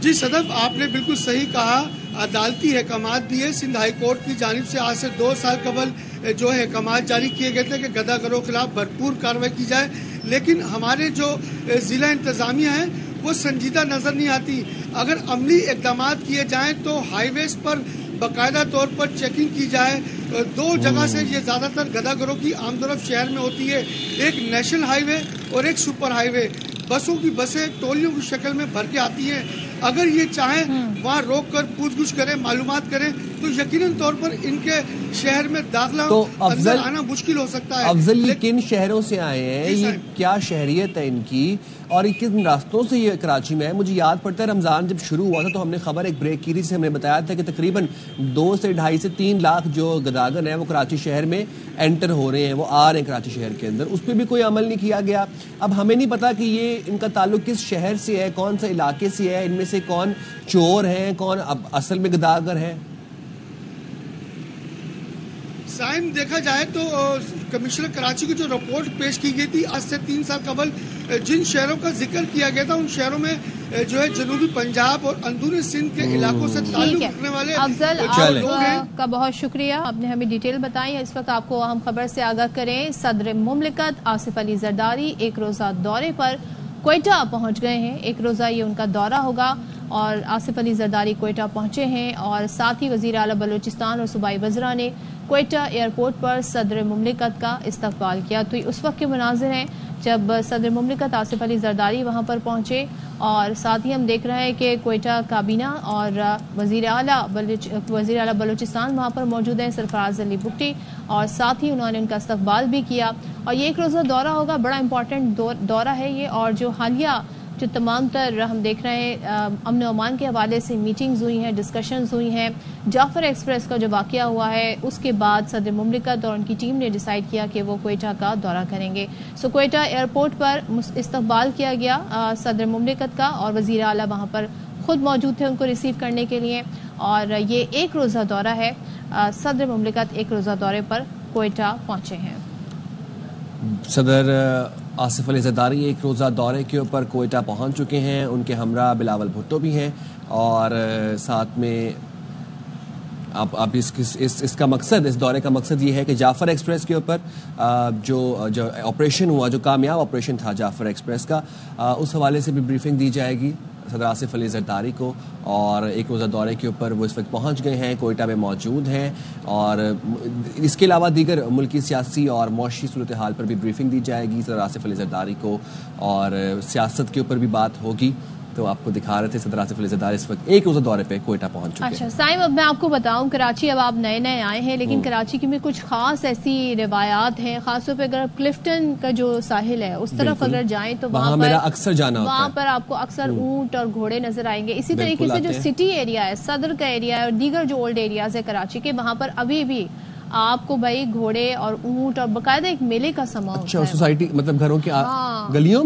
جی صدف، آپ نے بالکل صحیح کہا. عدالتی احکامات بھی ہے. سندھ ہائی کورٹ کی جانب سے آج سے 2 سال قبل جو ہے احکامات جاری کیے گئے تھے کہ گدا گروہ خلاف بھرپور کارروائی کی جائے، لیکن ہمارے جو ضلع انتظامیہ ہیں وہ سنجیدہ نظر نہیں آتی. اگر عملی اقدامات کیے جائیں تو ہائی ویز پر باقاعدہ طور پر چیکنگ کی جائے. 2 جگہ سے یہ زیادہ تر گدا گروہ کی آمد و رفت شہر میں ہوتی ہے، ایک نیشنل ہائی وے اور ایک سپر ہائی وے. بسیں ٹولیوں کی شکل میں بھر کے آتی ہیں. اگر یہ چاہیں وہاں روک کر پوچھ گچھ کریں، معلومات کریں تو یقیناً طور پر ان کے شہر میں داخلہ اندر آنا مشکل ہو سکتا ہے. افضل، یہ کن شہروں سے آئے ہیں؟ یہ کیا شہریت ہے ان کی اور یہ کن راستوں سے یہ کراچی میں ہے؟ مجھے یاد پڑتا ہے رمضان جب شروع ہوا تھا تو ہم نے خبر ایک بریک کی تھی، سے ہم نے بتایا تھا کہ تقریباً 2 سے 2.5 سے 3 لاکھ جو گداگر ہیں وہ کراچی شہر میں انٹر ہو رہے ہیں، وہ آ رہے ہیں کراچی شہر کے اندر. اس پہ بھی کوئی عمل نہیں کیا گیا. اب ہمیں نہیں پتا کہ یہ ان کا تعلق کس شہر سے ہے، کون سے علاقے سے ہے، ان میں سے کون چور ہیں، کون اصل میں گداگر ہیں. سائن دیکھا جائے تو کمشنر کراچی کی جو رپورٹ پیش کی گئی تھی آج سے 3 سال قبل، جن شہروں کا ذکر کیا گیا تھا ان شہروں میں جو ہے جنوبی پنجاب اور اندرونی سندھ کے علاقوں سے تعلق رکھنے والے افضل آپ کا بہت شکریہ، آپ نے ہمیں ڈیٹیل بتائی. اس وقت آپ کو اہم خبر سے آگاہ کریں. صدر مملکت آصف علی زرداری 1 روزہ دورے پر کوئٹہ پہنچ گئے ہیں. 1 روزہ یہ ان کا دورہ ہوگا اور آصف علی زرداری کوئٹہ پہنچے ہیں اور ساتھ ہی وزیر اعلیٰ بلوچستان اور صوبائی وزراء نے کوئٹہ ایئرپورٹ پر صدر مملکت کا استقبال کیا. تو یہ اس وقت کے مناظر ہیں جب صدر مملکت آصف علی زرداری وہاں پر پہنچے اور ساتھ ہی ہم دیکھ رہے ہیں کہ کوئٹہ کابینہ اور وزیر اعلیٰ بلوچستان وہاں پر موجود ہیں، سرفراز علی بگٹی، اور ساتھ ہی انہوں نے ان کا استقبال بھی کیا. اور یہ 1 روزہ دورہ ہوگا، بڑا امپورٹنٹ دورہ ہے یہ. اور جو حالیہ جو تمام تر ہم دیکھ رہے ہیں امن و امان کے حوالے سے میٹنگز ہوئی ہیں، ڈسکشنز ہوئی ہیں. جعفر ایکسپریس کا جو واقعہ ہوا ہے اس کے بعد صدر مملکت اور ان کی ٹیم نے ڈیسائیڈ کیا کہ وہ کوئٹہ کا دورہ کریں گے. سو کوئٹہ ایئرپورٹ پر استقبال کیا گیا صدر مملکت کا اور وزیر اعلیٰ وہاں پر خود موجود تھے ان کو ریسیو کرنے کے لیے. اور یہ 1 روزہ دورہ ہے. صدر مملکت 1 روزہ دورے پر کوئٹہ پہنچے ہیں. صدر آصف علی زرداری 1 روزہ دورے کے اوپر کوئٹہ پہنچ چکے ہیں. ان کے ہمراہ بلاول بھٹو بھی ہیں اور ساتھ میں اب اس کا مقصد، اس دورے کا مقصد یہ ہے کہ جعفر ایکسپریس کے اوپر جو آپریشن ہوا، جو کامیاب آپریشن تھا جعفر ایکسپریس کا، اس حوالے سے بھی بریفنگ دی جائے گی صدر آصف علی زرداری کو. اور 1 روزہ دورے کے اوپر وہ اس وقت پہنچ گئے ہیں، کوئٹہ میں موجود ہیں. اور اس کے علاوہ دیگر ملکی سیاسی اور معاشی صورتحال پر بھی بریفنگ دی جائے گی صدر آصف علی زرداری کو، اور سیاست کے اوپر بھی بات ہوگی. تو آپ کو دکھا رہے تھے صدر آصف علی زرداری اس وقت 1 روزہ دورے پہ کوئٹہ پہنچ چکے ہیں. اچھا سائم، اب میں آپ کو بتاؤں کراچی اب آپ نئے آئے ہیں، لیکن کراچی کی میں کچھ خاص ایسی روایات ہیں، خاص طور پہ اگر کلفٹن کا جو ساحل ہے اس طرف اگر جائیں تو وہاں میرا اکثر جانا ہوتا ہے، وہاں پر آپ کو اکثر اونٹ اور گھوڑے نظر آئیں گے. اسی طریقے سے جو سٹی ایریا ہے، صدر کا ایریا ہے اور دیگر جو اولڈ ایریاز ہے کراچی کے، وہاں پر ابھی بھی آپ کو بھائی گھوڑے اور اونٹ اور باقاعدہ ایک میلے کا سما ہوتا ہے. اچھا، سوسائٹی مطلب گھروں کے گلیوں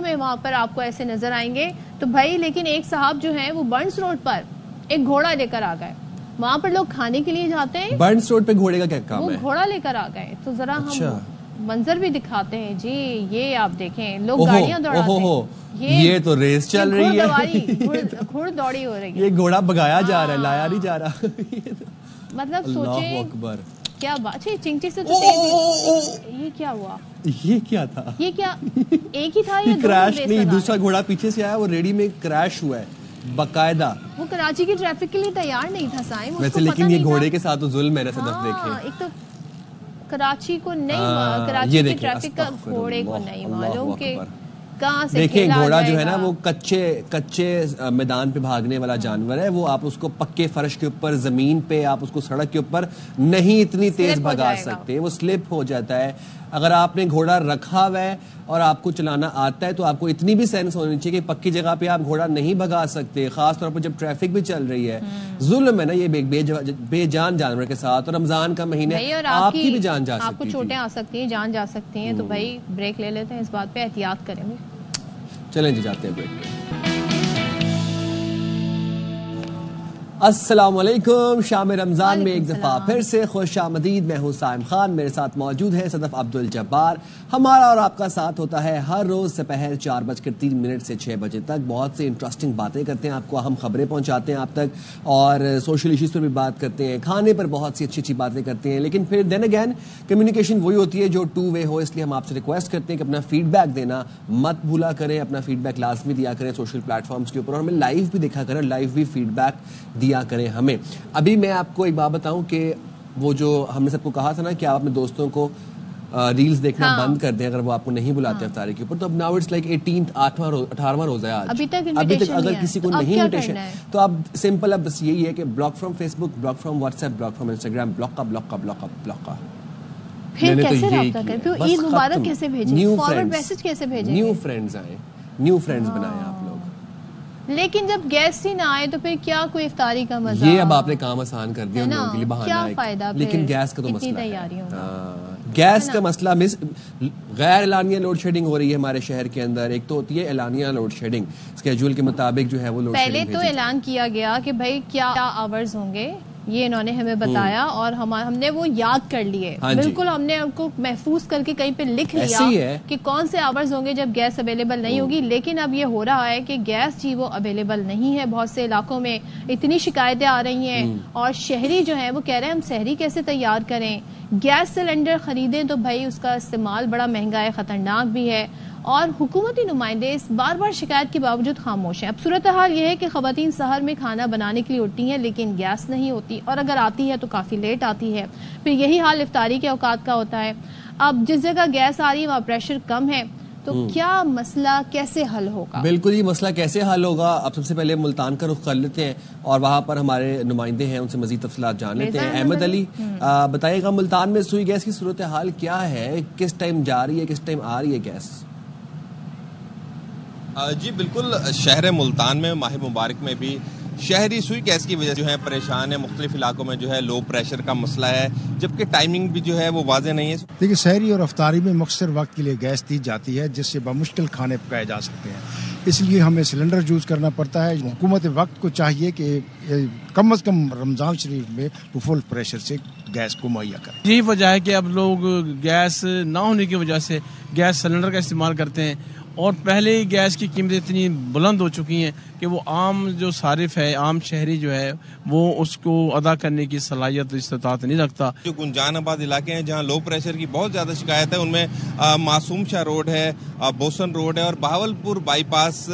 میں وہاں پر آپ کو ایسے نظر آئیں گے. تو بھائی لیکن ایک صاحب جو ہیں وہ برنس روڈ پر ایک گھوڑا لے کر آ گئے. وہاں پر لوگ کھانے کے لیے جاتے ہیں، برنس روڈ پہ گھوڑے کا کیا کام ہے؟ وہ گھوڑا لے کر آ گئے. تو ذرا ہم منظر بھی دکھاتے ہیں جی. یہ آپ دیکھیں لوگ گاڑیاں دوڑاتے ہیں. یہ تو ریس چل رہی ہے, گھڑ دوڑی ہو رہی ہے. یہ گھوڑا بگایا جا رہا ہے, لایا نہیں جا رہا. مطلب سوچیں اللہ اکبر, کیا بات ہے. چنچی سے تو یہ کیا ہوا, یہ کیا تھا, یہ کیا ایک ہی تھا یا کریش نہیں, دوسرا گھوڑا پیچھے سے آیا, وہ ریڈی میں کریش ہوا ہے باقاعدہ. وہ کراچی کی ٹریفک کے لیے تیار نہیں تھا سائم ویسے, لیکن یہ گھوڑے کے ساتھ تو ظلم ہے نا صدف. دیکھیں ایک تو کراچی کو نہیں, کراچی کی ٹریفک کا گھوڑے کو نہیں معلوم کہ کہاں سے. دیکھیں گھوڑا جو ہے نا وہ کچے میدان پہ بھاگنے والا جانور ہے. وہ آپ اس کو پکے فرش کے اوپر, زمین پہ, آپ اس کو سڑک کے اوپر نہیں اتنی تیز بھگا سکتے, وہ سلپ ہو جاتا ہے. اگر آپ نے گھوڑا رکھا ہوا ہے اور آپ کو چلانا آتا ہے تو آپ کو اتنی بھی سینس ہونی چاہیے کہ پکی جگہ پہ آپ گھوڑا نہیں بھگا سکتے, خاص طور پر جب ٹریفک بھی چل رہی ہے. ظلم ہے نا یہ بے جان جانور کے ساتھ, اور رمضان کا مہینہ ہے, آپ کی بھی جان جا سکتی ہے, آپ کو چوٹیں آ سکتی ہیں, جان جا سکتی ہیں. تو بھائی بریک لے لیتے ہیں, اس بات پہ احتیاط کریں گے. چلیں جی جاتے ہیں بریک پہ. السلام علیکم. شام رمضان میں ایک دفعہ پھر سے خوش آمدید. میں ہوں سائم خان, میرے ساتھ موجود ہے صدف عبد الجبار. ہمارا اور آپ کا ساتھ ہوتا ہے ہر روز سپہر 4:03 سے 6 بجے تک. بہت سے انٹرسٹنگ باتیں کرتے ہیں, آپ کو اہم خبریں پہنچاتے ہیں آپ تک, اور سوشل ایشوز پر بھی بات کرتے ہیں, کھانے پر بہت سی اچھی باتیں کرتے ہیں. لیکن پھر دین اگین کمیونیکیشن وہی ہوتی ہے جو 2 وے ہو, اس لیے ہم آپ سے ریکویسٹ کرتے ہیں کہ اپنا فیڈ بیک دینا مت بھولا کریں. اپنا فیڈ بیک لازمی دیا کریں سوشل پلیٹ فارمز کے اوپر, اور ہمیں لائیو بھی دیکھا کریں, لائیو بھی فیڈ بیک دیا کریں ہمیں. ابھی میں آپ کو ایک بات بتاؤں کہ وہ جو ہم نے سب کو کہا تھا نا کہ آپ اپنے دوستوں کو ریلز دیکھنا بند کر دیں اگر وہ آپ کو نہیں بلاتے افطاری کے اوپر. تو اب ناؤ اٹس لائک 18واں روزہ ہے آج. ابھی تک اگر کسی کو نہیں انویٹیشن, تو اب سمپل اب بس یہی ہے کہ block from Facebook, block from WhatsApp, block from Instagram, block کا پھر کیسے رابطہ کریں, پھر عید مبارک کیسے بھیجیں, فارورڈ میسج کیسے بھیجیں, نیو فرینڈز آئیں, نیو فرینڈز بنائیں آپ لوگ. لیکن جب گیسٹ ہی نہ آئے تو پھر کیا کوئی افطاری کا مزہ. یہ اب آپ نے کام آسان کر دیا ان لوگوں کے لیے, بہانہ ہے, لیکن گیس کا تو مسئلہ ہے. گیس کا مسئلہ غیر اعلانیہ لوڈ شیڈنگ ہو رہی ہے ہمارے شہر کے اندر. ایک تو ہوتی ہے اعلانیہ لوڈ شیڈنگ, اسکیجول کے مطابق جو ہے وہ لوڈ شیڈنگ. پہلے تو اعلان کیا گیا کہ بھائی کیا آورز ہوں گے, یہ انہوں نے ہمیں بتایا اور ہم نے وہ یاد کر لیے. بالکل ہم نے ان کو محفوظ کر کے کہیں پہ لکھ لیا کہ کون سے آورز ہوں گے جب گیس اویلیبل نہیں ہوگی. لیکن اب یہ ہو رہا ہے کہ گیس جی وہ اویلیبل نہیں ہے. بہت سے علاقوں میں اتنی شکایتیں آ رہی ہیں, اور شہری جو ہیں وہ کہہ رہے ہیں ہم سحری کیسے تیار کریں. گیس سلنڈر خریدیں تو بھائی اس کا استعمال بڑا مہنگا ہے, خطرناک بھی ہے, اور حکومتی نمائندے اس بار شکایت کے باوجود خاموش ہیں. اب صورتحال یہ ہے کہ خواتین سحر میں کھانا بنانے کے لیے اٹھتی ہیں لیکن گیس نہیں ہوتی, اور اگر آتی ہے تو کافی لیٹ آتی ہے. پھر یہی حال افطاری کے اوقات کا ہوتا ہے. اب جس جگہ گیس آ رہی ہے وہاں پریشر کم ہے, تو کیا مسئلہ کیسے حل ہوگا؟ بالکل یہ مسئلہ کیسے حل ہوگا. اب سب سے پہلے ملتان کا رخ کر لیتے ہیں اور وہاں پر ہمارے نمائندے ہیں, ان سے مزید تفصیلات جان لیتے ہیں. احمد علی بتائیے گا ملتان میں سوئی گیس کی صورتحال کیا ہے, کس ٹائم جا رہی ہے, کس ٹائم آ رہی ہے گیس؟ جی بالکل, شہر ملتان میں ماہ مبارک میں بھی شہری سوئی گیس کی وجہ سے جو ہے پریشان ہے. مختلف علاقوں میں جو ہے لو پریشر کا مسئلہ ہے, جبکہ ٹائمنگ بھی جو ہے وہ واضح نہیں ہے. دیکھیے سحری اور افطاری میں مختصر وقت کے لیے گیس دی جاتی ہے جس سے بمشکل کھانے پکائے جا سکتے ہیں, اس لیے ہمیں سلنڈر یوز کرنا پڑتا ہے. حکومت وقت کو چاہیے کہ کم از کم رمضان شریف میں فل پریشر سے گیس کو مہیا کریں. یہی وجہ ہے کہ اب لوگ گیس نہ ہونے کی وجہ سے گیس سلنڈر کا استعمال کرتے ہیں, اور پہلے ہی گیس کی قیمتیں اتنی بلند ہو چکی ہیں کہ وہ عام جو صارف ہے, عام شہری جو ہے, وہ اس کو ادا کرنے کی صلاحیت استطاعت نہیں رکھتا. جو گنجان آباد علاقے ہیں جہاں لو پریشر کی بہت زیادہ شکایت ہے, ان میں معصوم شاہ روڈ ہے, بوسن روڈ ہے, اور بہاولپور بائی پاس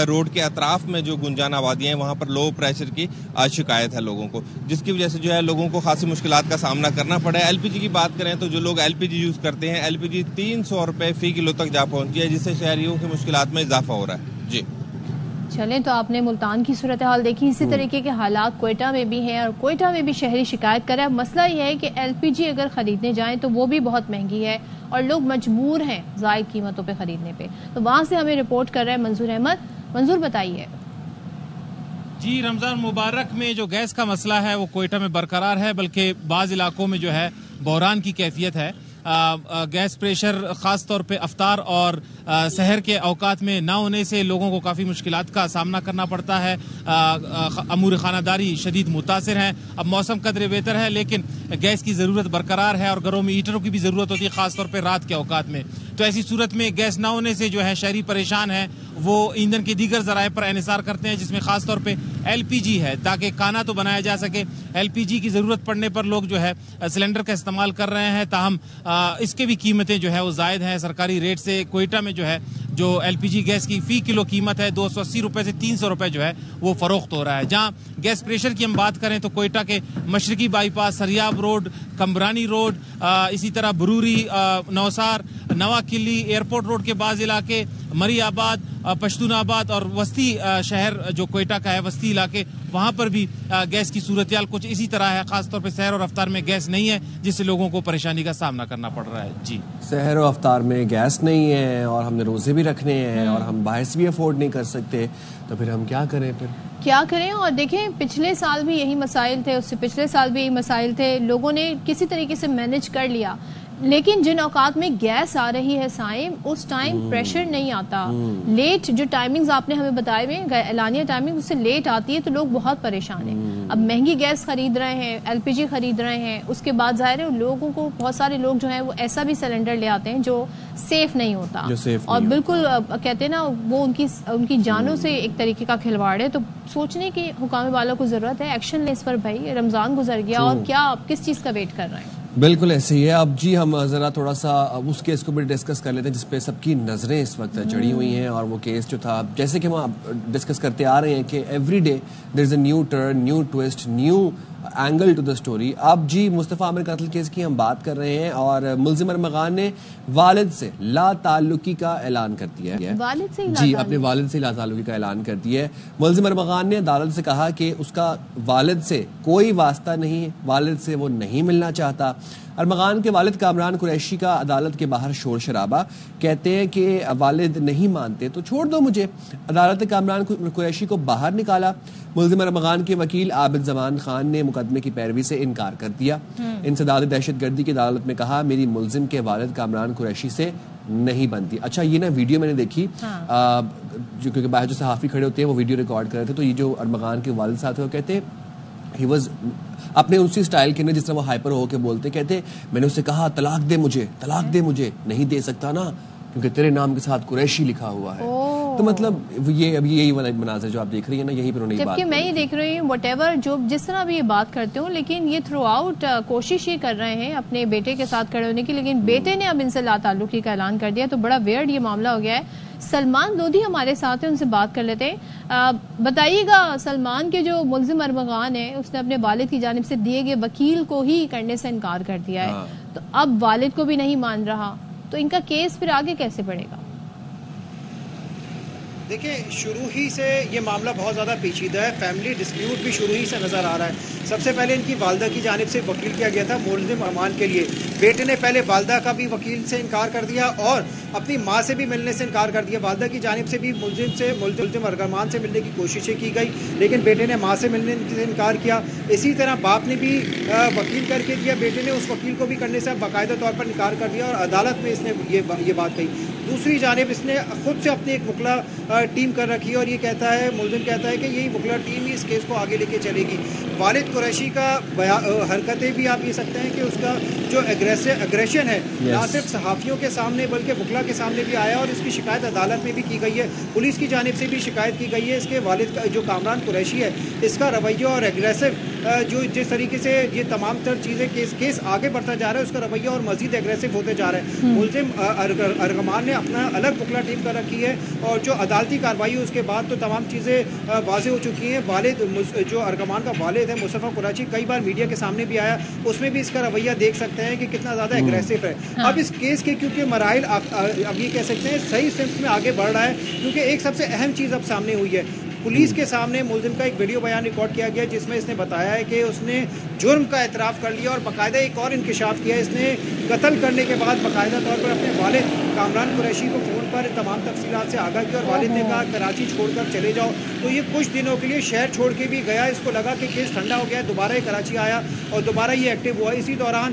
روڈ کے اطراف میں جو گنجان آبادیاں ہیں وہاں پر لو پریشر کی شکایت ہے لوگوں کو, جس کی وجہ سے جو ہے لوگوں کو خاصی مشکلات کا سامنا کرنا پڑا ہے. ایل پی جی کی بات کریں تو جو لوگ ایل پی جی یوز کرتے ہیں, ایل پی جی 300 روپے فی کلو تک جا پہنچی ہے, جس سے شہریوں کی مشکلات میں اضافہ ہو رہا ہے. جی چلیں, تو آپ نے ملتان کی صورتحال دیکھی. اسی طریقے کے حالات کوئٹہ میں بھی ہیں, اور کوئٹہ میں بھی شہری شکایت کر رہے ہیں. مسئلہ یہ ہے کہ ایل پی جی اگر خریدنے جائیں تو وہ بھی بہت مہنگی ہے, اور لوگ مجبور ہیں زائد قیمتوں پہ خریدنے پہ. تو وہاں سے ہمیں رپورٹ کر رہے ہیں منظور احمد. منظور بتائیے. جی, رمضان مبارک میں جو گیس کا مسئلہ ہے وہ کوئٹہ میں برقرار ہے, بلکہ بعض علاقوں میں جو ہے بحران کی کیفیت ہے. گیس پریشر خاص طور پہ افطار اور سحر کے اوقات میں نہ ہونے سے لوگوں کو کافی مشکلات کا سامنا کرنا پڑتا ہے. امور خانہ داری شدید متاثر ہیں. اب موسم قدرے بہتر ہے لیکن گیس کی ضرورت برقرار ہے اور گھروں میں ہیٹروں کی بھی ضرورت ہوتی ہے خاص طور پہ رات کے اوقات میں. تو ایسی صورت میں گیس نہ ہونے سے جو ہے شہری پریشان ہیں. وہ ایندھن کے دیگر ذرائع پر انحصار کرتے ہیں جس میں خاص طور پہ ایل پی جی ہے تاکہ کھانا تو بنایا جا سکے. ایل پی جی کی ضرورت پڑنے پر لوگ جو ہے سلنڈر کا استعمال کر رہے ہیں. تاہم اس کے بھی قیمتیں جو ہے وہ زائد ہیں سرکاری ریٹ سے. کوئٹہ میں جو ہے جو ایل پی جی گیس کی فی کلو قیمت ہے 280 روپے سے 300 روپے جو ہے وہ فروخت ہو رہا ہے. جہاں گیس پریشر کی ہم بات کریں تو کوئٹہ کے مشرقی bypass Sariab road, Kambrani road, اسی طرح بروری, نوسار, نوا کلی, ایئرپورٹ روڈ کے بعض علاقے, مری آباد, پشتون آباد اور وسطی شہر جو کوئٹہ کا ہے وسطی علاقے, وہاں پر بھی گیس کی صورتحال کچھ اسی طرح ہے. خاص طور پہ سحر اور افطار میں گیس نہیں ہے جس سے لوگوں کو پریشانی کا سامنا کرنا پڑ رہا ہے. جی, سحر و افطار میں گیس نہیں ہے اور ہم نے روزے بھی رکھنے ہیں اور ہم باہر سے بھی افورڈ نہیں کر سکتے, تو پھر ہم کیا کریں کیا کریں. اور دیکھیں پچھلے سال بھی یہی مسائل تھے, اس سے پچھلے سال بھی یہی مسائل تھے. لوگوں نے کسی طریقے سے مینج کر لیا لیکن جن اوقات میں گیس آ رہی ہے سائم اس ٹائم پریشر نہیں آتا. لیٹ جو ٹائمنگز آپ نے ہمیں بتائے ہوئے اعلانیہ ٹائمنگ اس سے لیٹ آتی ہے تو لوگ بہت پریشان ہیں. اب مہنگی گیس خرید رہے ہیں, ایل پی جی خرید رہے ہیں, اس کے بعد ظاہر ہے لوگوں کو بہت سارے لوگ جو ہیں وہ ایسا بھی سلنڈر لے آتے ہیں جو سیف نہیں ہوتا اور بالکل کہتے ہیں نا وہ ان کی جانوں سے ایک طریقے کا کھلواڑ ہے. تو سوچنے کی حکام والوں کو ضرورت ہے ایکشن لیں اس پر. بھائی رمضان گزر گیا اور کیا آپ کس چیز کا ویٹ کر رہے ہیں؟ بالکل ایسے ہی ہے. اب جی ہم ذرا تھوڑا سا اس کیس کو بھی ڈسکس کر لیتے ہیں جس پہ سب کی نظریں اس وقت چڑھی ہوئی ہیں. اور وہ کیس جو تھا جیسے کہ ہم ڈسکس کرتے آ رہے ہیں کہ every day there is a new turn, new twist, new angle to the story. اب جی مصطفیٰ عامر قتل کیس کی ہم بات کر رہے ہیں اور ملزم ارمغان نے والد سے لا تعلقی کا اعلان کر دیا ہے. جی اپنے والد سے لا تعلقی کا اعلان کر دیا ہے. ملزم ارمغان نے عدالت سے کہا کہ اس کا والد سے کوئی واسطہ نہیں, والد سے وہ نہیں ملنا چاہتا. ارمغان کے والد کامران قریشی کا عدالت کے باہر شور شرابہ, کہتے ہیں کہ والد نہیں مانتے تو چھوڑ دو مجھے. عدالت کامران قریشی کو باہر نکالا. ملزم ارمغان کے وکیل عابد زمان خان نے مقدمے کی پیروی سے انکار کر دیا. انسداد دہشت گردی کی عدالت میں کہا میری ملزم کے والد کامران قریشی سے نہیں بنتی. اچھا یہ نا ویڈیو میں نے دیکھی جو کیونکہ باہر جو صحافی کھڑے ہوتے ہیں وہ ویڈیو ریکارڈ کر رہے تھے, تو یہ جو ارمغان کے والد صاحب تھے وہ کہتے ہی واز اپنے اسی سٹائل کے جس طرح وہ ہائپر ہو کے بولتے, کہتے میں نے اسے کہا طلاق دے مجھے, طلاق دے مجھے, نہیں دے سکتا نا کیونکہ تیرے نام کے ساتھ قریشی لکھا ہوا ہے. تو مطلب یہ اب یہی والا مناظر جو آپ دیکھ رہی ہیں نا, یہی پر انہوں نے بات, جبکہ میں یہ دیکھ رہی ہوں وٹ ایور جو جس طرح بھی یہ بات کرتے ہوں لیکن یہ تھرو آؤٹ کوشش یہ کر رہے ہیں اپنے بیٹے کے ساتھ کھڑے ہونے کی, لیکن بیٹے نے اب ان سے لا تعلقی کا اعلان کر دیا. تو بڑا ویئرڈ یہ معاملہ ہو گیا ہے. سلمان لودھی ہمارے ساتھ ہیں, ان سے بات کر لیتے ہیں. بتائیے گا سلمان کے جو ملزم ارمغان ہے اس نے اپنے والد کی جانب سے دیے گئے وکیل کو ہی کرنے سے انکار کر دیا ہے, تو اب والد کو بھی نہیں مان رہا, تو ان کا کیس پھر آگے کیسے بڑھے گا؟ دیکھیں شروع ہی سے یہ معاملہ بہت زیادہ پیچیدہ ہے. فیملی ڈسپیوٹ بھی شروع ہی سے نظر آ رہا ہے. سب سے پہلے ان کی والدہ کی جانب سے وکیل کیا گیا تھا ملزم ارمان کے لیے. بیٹے نے پہلے والدہ کا بھی وکیل سے انکار کر دیا اور اپنی ماں سے بھی ملنے سے انکار کر دیا. والدہ کی جانب سے بھی ملزم ارمان سے ملنے کی کوششیں کی گئی لیکن بیٹے نے ماں سے ملنے سے انکار کیا. اسی طرح باپ نے بھی وکیل کر کے دیا, بیٹے نے اس وکیل کو بھی کرنے سے باقاعدہ طور پر انکار کر دیا اور عدالت میں اس نے یہ بات کہی. دوسری جانب اس نے خود سے اپنی ایک وکلا ٹیم کر رکھی اور یہ کہتا ہے, ملزم کہتا ہے کہ یہی وکلا ٹیم ہی اس کیس کو آگے لے کے چلے گی. والد قریشی کا حرکتیں بھی آپ یہ سکتے ہیں کہ اس کا جو اگریشن ہے نہ صرف صحافیوں کے سامنے بلکہ وکلا کے سامنے بھی آیا اور اس کی شکایت عدالت میں بھی کی گئی ہے. پولیس کی جانب سے بھی شکایت کی گئی ہے. اس کے والد کا جو کامران قریشی ہے اس کا رویہ اور ایگریسو جو جس طریقے سے یہ تمام تر چیزیں کیس آگے بڑھتا جا رہا ہے اس کا رویہ اور مزید ایگریسو ہوتے جا رہا ہے. ملزم ارغمان نے اپنا الگ وکلا ٹیم کر رکھی ہے اور جو عدالتی کارروائی اس کے بعد تو تمام چیزیں واضح ہو چکی ہیں. والد جو ارغمان کا والد ہے مصطفیٰ قریشی کئی بار میڈیا کے سامنے بھی آیا, اس میں بھی اس کا رویہ دیکھ سکتے ہیں کہ کتنا زیادہ ایگریسو ہے. اب اس کیس کے کیونکہ مراحل اب یہ کہہ سکتے ہیں صحیح سمت میں آگے بڑھ رہا ہے کیونکہ ایک سب سے اہم چیز اب سامنے ہوئی ہے. پولیس کے سامنے ملزم کا ایک ویڈیو بیان ریکارڈ کیا گیا جس میں اس نے بتایا ہے کہ اس نے جرم کا اعتراف کر لیا اور باقاعدہ ایک اور انکشاف کیا. اس نے قتل کرنے کے بعد باقاعدہ طور پر اپنے والد کامران قریشی کو فون پر تمام تفصیلات سے آگاہ کیا اور والد نے کہا کراچی چھوڑ کر چلے جاؤ. تو یہ کچھ دنوں کے لیے شہر چھوڑ کے بھی گیا. اس کو لگا کہ کیس ٹھنڈا ہو گیا, دوبارہ یہ کراچی آیا اور دوبارہ یہ ایکٹیو ہوا. اسی دوران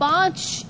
5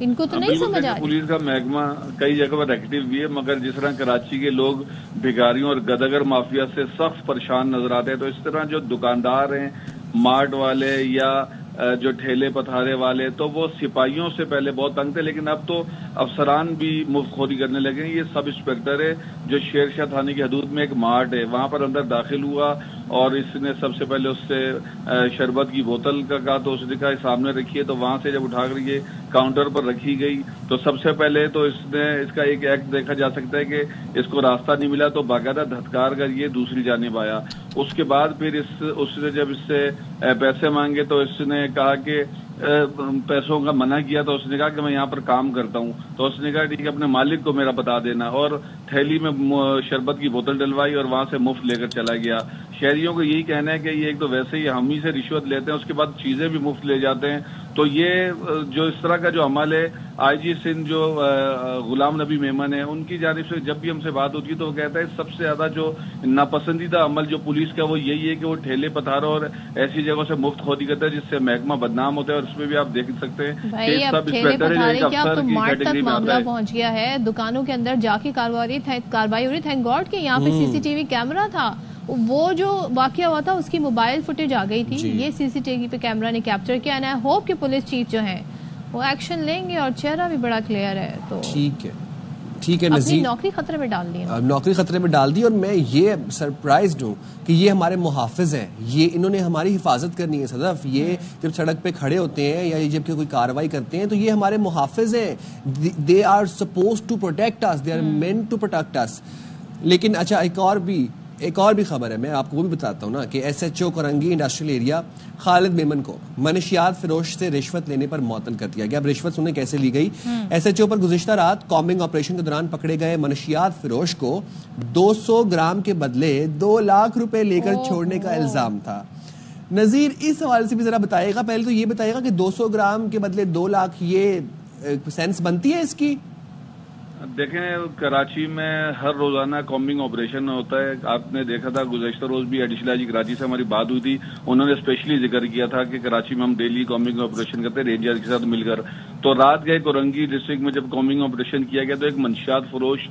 ان کو تو نہیں سمجھ آ رہی. پولیس کا محکمہ کئی جگہ پر ایکٹیو بھی ہے، مگر جس طرح کراچی کے لوگ بھکاریوں اور گداگر مافیا سے سخت پریشان نظر آتے ہیں، تو اس طرح جو دکاندار ہیں، مارٹ والے یا جو ٹھیلے پتھارے والے، تو وہ سپاہیوں سے پہلے بہت تنگ تھے، لیکن اب تو افسران بھی مفت خوری کرنے لگے ہیں. یہ سب انسپیکٹر ہے جو شیر شاہ تھانے کی حدود میں ایک مارٹ ہے، وہاں پر اندر داخل ہوا اور اس نے سب سے پہلے اس سے شربت کی بوتل کا کہا، تو اس نے کہا سامنے رکھیے، تو وہاں سے جب اٹھا کر یہ کاؤنٹر پر رکھی گئی تو سب سے پہلے تو اس کا ایک ایکٹ دیکھا جا سکتا ہے کہ اس کو راستہ نہیں ملا تو باقاعدہ دھتکار کر یہ دوسری جانب آیا. اس کے بعد پھر اس نے جب اس سے پیسے مانگے تو اس نے کہا کہ پیسوں کا منع کیا، تو اس نے کہا کہ میں یہاں پر کام کرتا ہوں، تو اس نے کہا ٹھیک ہے اپنے مالک کو میرا بتا دینا، اور تھیلی میں شربت کی بوتل ڈلوائی اور وہاں سے مفت لے کر چلا گیا. شہریوں کو یہی کہنا ہے کہ یہ ایک تو ویسے ہی ہم ہی سے رشوت لیتے ہیں، اس کے بعد چیزیں بھی مفت لے جاتے ہیں. تو یہ جو اس طرح کا جو عمل ہے، آئی جی سندھ جو غلام نبی میمن ہے، ان کی جانب سے جب بھی ہم سے بات ہوتی ہے تو وہ کہتا ہے سب سے زیادہ جو ناپسندیدہ عمل جو پولیس کا وہ یہی ہے کہ وہ ٹھیلے پتھاروں اور ایسی جگہوں سے مفت خوری کرتا ہے جس سے محکمہ بدنام ہوتا ہے. اور اس میں بھی آپ دیکھ سکتے ہیں کہ سب انسپیکٹر معاملہ پہنچ گیا ہے. دکانوں کے اندر جا کے کارروائی ہو رہی. تھینک گاڈ کہ یہاں پہ سی سی ٹی وی کیمرہ تھا. وہ جو واقعہ ہوا تھا اس کی موبائل فوٹیج آ گئی تھی، یہ سی سی ٹی وی پہ کیمرہ نے کیپچر کیا. اینڈ آئی ہوپ کہ پولیس چیف جو ہیں وہ ایکشن لیں گے، اور چہرہ بھی بڑا کلیئر ہے. تو ٹھیک ہے نظیر، نوکری خطرے میں ڈال دی، نوکری خطرے میں ڈال دی. اور میں یہ سرپرائزڈ ہوں کہ یہ ہمارے محافظ ہیں، یہ انہوں نے ہماری حفاظت کرنی ہے. صدف، یہ جب سڑک پہ کھڑے ہوتے ہیں یا جب کوئی کارروائی کرتے ہیں تو یہ ہمارے محافظ ہیں. They are supposed to protect us, they are meant to protect us. لیکن اچھا ایک اور بھی خبر ہے، میں آپ کو وہ بھی بتاتا ہوں نا کہ S H O Korangi industrial area خالد میمن کو منشیات فروش سے رشوت لینے پر معطل کر دیا گیا. اب رشوت سنیں کیسے لی گئی. ایس ایچ او پر گزشتہ رات کامبنگ آپریشن کے دوران پکڑے گئے منشیات فروش کو 200 گرام کے بدلے 2 لاکھ روپے لے کر چھوڑنے کا الزام تھا. نظیر، اس حوالے سے بھی ذرا بتائے گا. پہلے تو یہ بتائے گا کہ 200 گرام کے بدلے 2 لاکھ یہ سینس بنتی ہے اس کی؟ دیکھیں، کراچی میں ہر روزانہ کامبنگ آپریشن ہوتا ہے. آپ نے دیکھا تھا گزشتہ روز بھی ایڈیشنل آئی جی کراچی سے ہماری بات ہوئی تھی، انہوں نے اسپیشلی ذکر کیا تھا کہ کراچی میں ہم ڈیلی کامبنگ آپریشن کرتے ہیں رینجر کے ساتھ مل کر. تو رات گئے کورنگی ڈسٹرکٹ میں جب کامبنگ آپریشن کیا گیا تو ایک منشیات فروش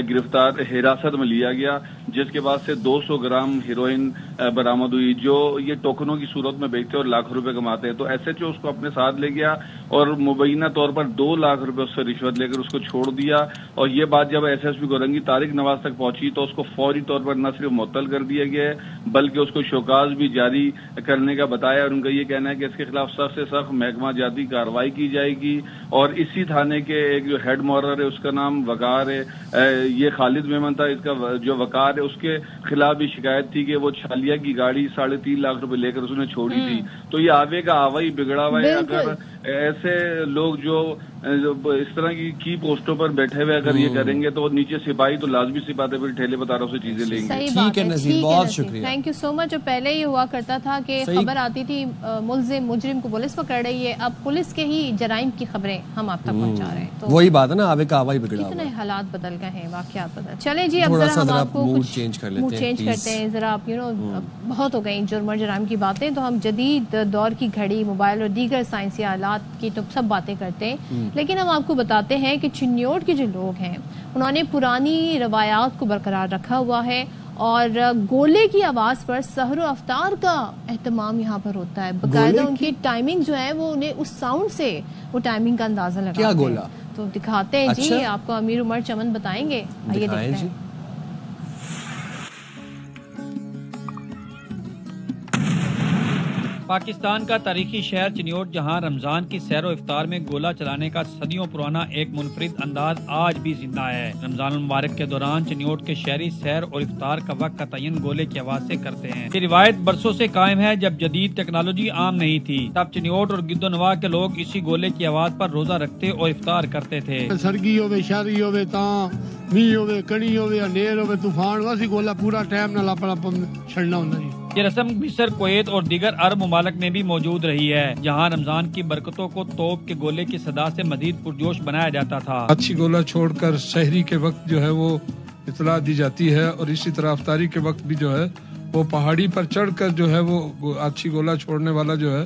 گرفتار حراست میں لیا گیا، جس کے بعد سے 200 گرام ہیروئن برآمد ہوئی، جو یہ ٹوکنوں کی صورت میں بیچتے اور لاکھ روپے کماتے ہیں. تو ایس ایچ او اس کو اپنے ساتھ لے گیا اور مبینہ طور پر 2 لاکھ روپے اس سے رشوت لے کر اس کو چھوڑ دیا. اور یہ بات جب S S P Korangi Tariq Nawaz تک پہنچی تو اس کو فوری طور پر نہ صرف معطل کر دیا گیا ہے بلکہ اس کو شوکاز بھی جاری کرنے کا بتایا. اور ان کا یہ کہنا ہے کہ اس کے خلاف سخت سے سخت محکمہ جاتی کارروائی کی جائے گی. اور اسی تھانے کے ایک جو ہیڈ مورر ہے اس کا نام وقار ہے، یہ خالد میمن تھا، اس کا جو وقار ہے اس کے خلاف بھی شکایت تھی کہ وہ چھالیا کی گاڑی 3.5 لاکھ روپے لے کر اس نے چھوڑی تھی. تو یہ آوے کا آوا ہی بگڑا ہوا ہے. اگر ایسے لوگ جو اس طرح کی پوسٹوں پر بیٹھے ہوئے اگر یہ کریں گے تو نیچے سپاہی تو لازمی سی بات ہے پھر ٹھیلے پتاروں سے چیزیں لیں گے. ٹھیک ہے نظیر، بہت شکریہ، تھینک یو سو مچ. اور پہلے یہ ہوا کرتا تھا کہ خبر آتی تھی ملزم مجرم کو پولیس پکڑ رہی ہے، اب پولیس کے ہی جرائم کی خبریں ہم آپ تک پہنچا رہے ہیں. تو وہی بات ہے نا، آوے کا آوا ہی بگڑا. کتنے حالات بدل گئے ہیں، واقعات بدل. چلیں جی، اب ذرا ہم آپ کو موڈ چینج کرتے ہیں. ذرا آپ بہت ہو گئی جرم اور جرائم کی باتیں، تو ہم جدید دور کی گھڑی، موبائل اور دیگر سائنسی آلات کی تو سب باتیں کرتے ہیں، لیکن ہم آپ کو بتاتے ہیں کہ چنیوٹ کے جو لوگ ہیں انہوں نے پرانی روایات کو برقرار رکھا ہوا ہے اور گولے کی آواز پر سحر و افطار کا اہتمام یہاں پر ہوتا ہے. باقاعدہ ان کی ٹائمنگ جو ہے وہ انہیں اس ساؤنڈ سے وہ ٹائمنگ کا اندازہ لگاتے ہیں. تو دکھاتے ہیں جی آپ کو، امیر عمر چمن بتائیں گے. آئیے دیکھتے ہیں. پاکستان کا تاریخی شہر چنیوٹ جہاں رمضان کی سیر و افطار میں گولہ چلانے کا صدیوں پرانا ایک منفرد انداز آج بھی زندہ ہے. رمضان المبارک کے دوران چنیوٹ کے شہری سیر اور افطار کا وقت کا تعین گولے کی آواز سے کرتے ہیں. یہ روایت برسوں سے قائم ہے. جب جدید ٹیکنالوجی عام نہیں تھی تب چنیوٹ اور گدو نواح کے لوگ اسی گولے کی آواز پر روزہ رکھتے اور افطار کرتے تھے. سرگی ہوے، شادی ہوے، تاں می ہوے، کڑی ہوے، اندھیر ہوے، طوفان واسی گولا پورا ٹائم نال اپنا چھڑنا ہوندا جی. یہ رسم مصر، کویت اور دیگر عرب ممالک میں بھی موجود رہی ہے، جہاں رمضان کی برکتوں کو توپ کے گولے کی صدا سے مزید پرجوش بنایا جاتا تھا. اچھی گولا چھوڑ کر سحری کے وقت جو ہے وہ اطلاع دی جاتی ہے، اور اسی طرح افطاری کے وقت بھی جو ہے وہ پہاڑی پر چڑھ کر جو ہے وہ اچھی گولا چھوڑنے والا جو ہے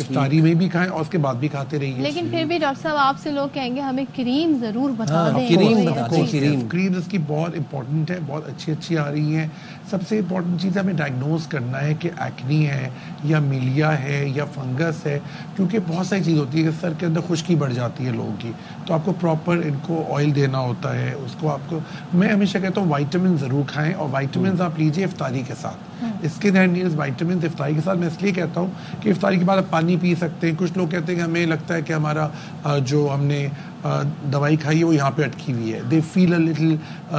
افطاری میں بھی کھائیں اور اس کے بعد بھی کھاتے رہیے. لیکن پھر بھی ڈاکٹر صاحب آپ سے لوگ کہیں گے ہمیں کریم ضرور بتا دیں. کریم اس کی بہت امپورٹنٹ ہے, بہت اچھی آ رہی ہیں. سب سے امپورٹنٹ چیز ہمیں ڈائگنوز کرنا ہے کہ ایکنی ہے یا میلیا ہے یا فنگس ہے, کیونکہ بہت ساری چیز ہوتی ہے کہ سر کے اندر خشکی بڑھ جاتی ہے لوگوں کی, تو آپ کو پراپر ان کو آئل دینا ہوتا ہے. اس کو آپ کو میں ہمیشہ کہتا ہوں وائٹامن ضرور کھائیں, اور وائٹامنز آپ لیجیے افطاری کے ساتھ. اسکن اینڈ نیلز وائٹامنز افطاری کے ساتھ. میں اس لیے کہتا ہوں کہ افطاری کے بعد آپ پانی پی سکتے ہیں. کچھ لوگ کہتے ہیں کہ ہمیں لگتا ہے کہ ہمارا جو ہم نے دوائی کھائی ہے وہ یہاں پہ اٹکی ہوئی ہے, they feel a little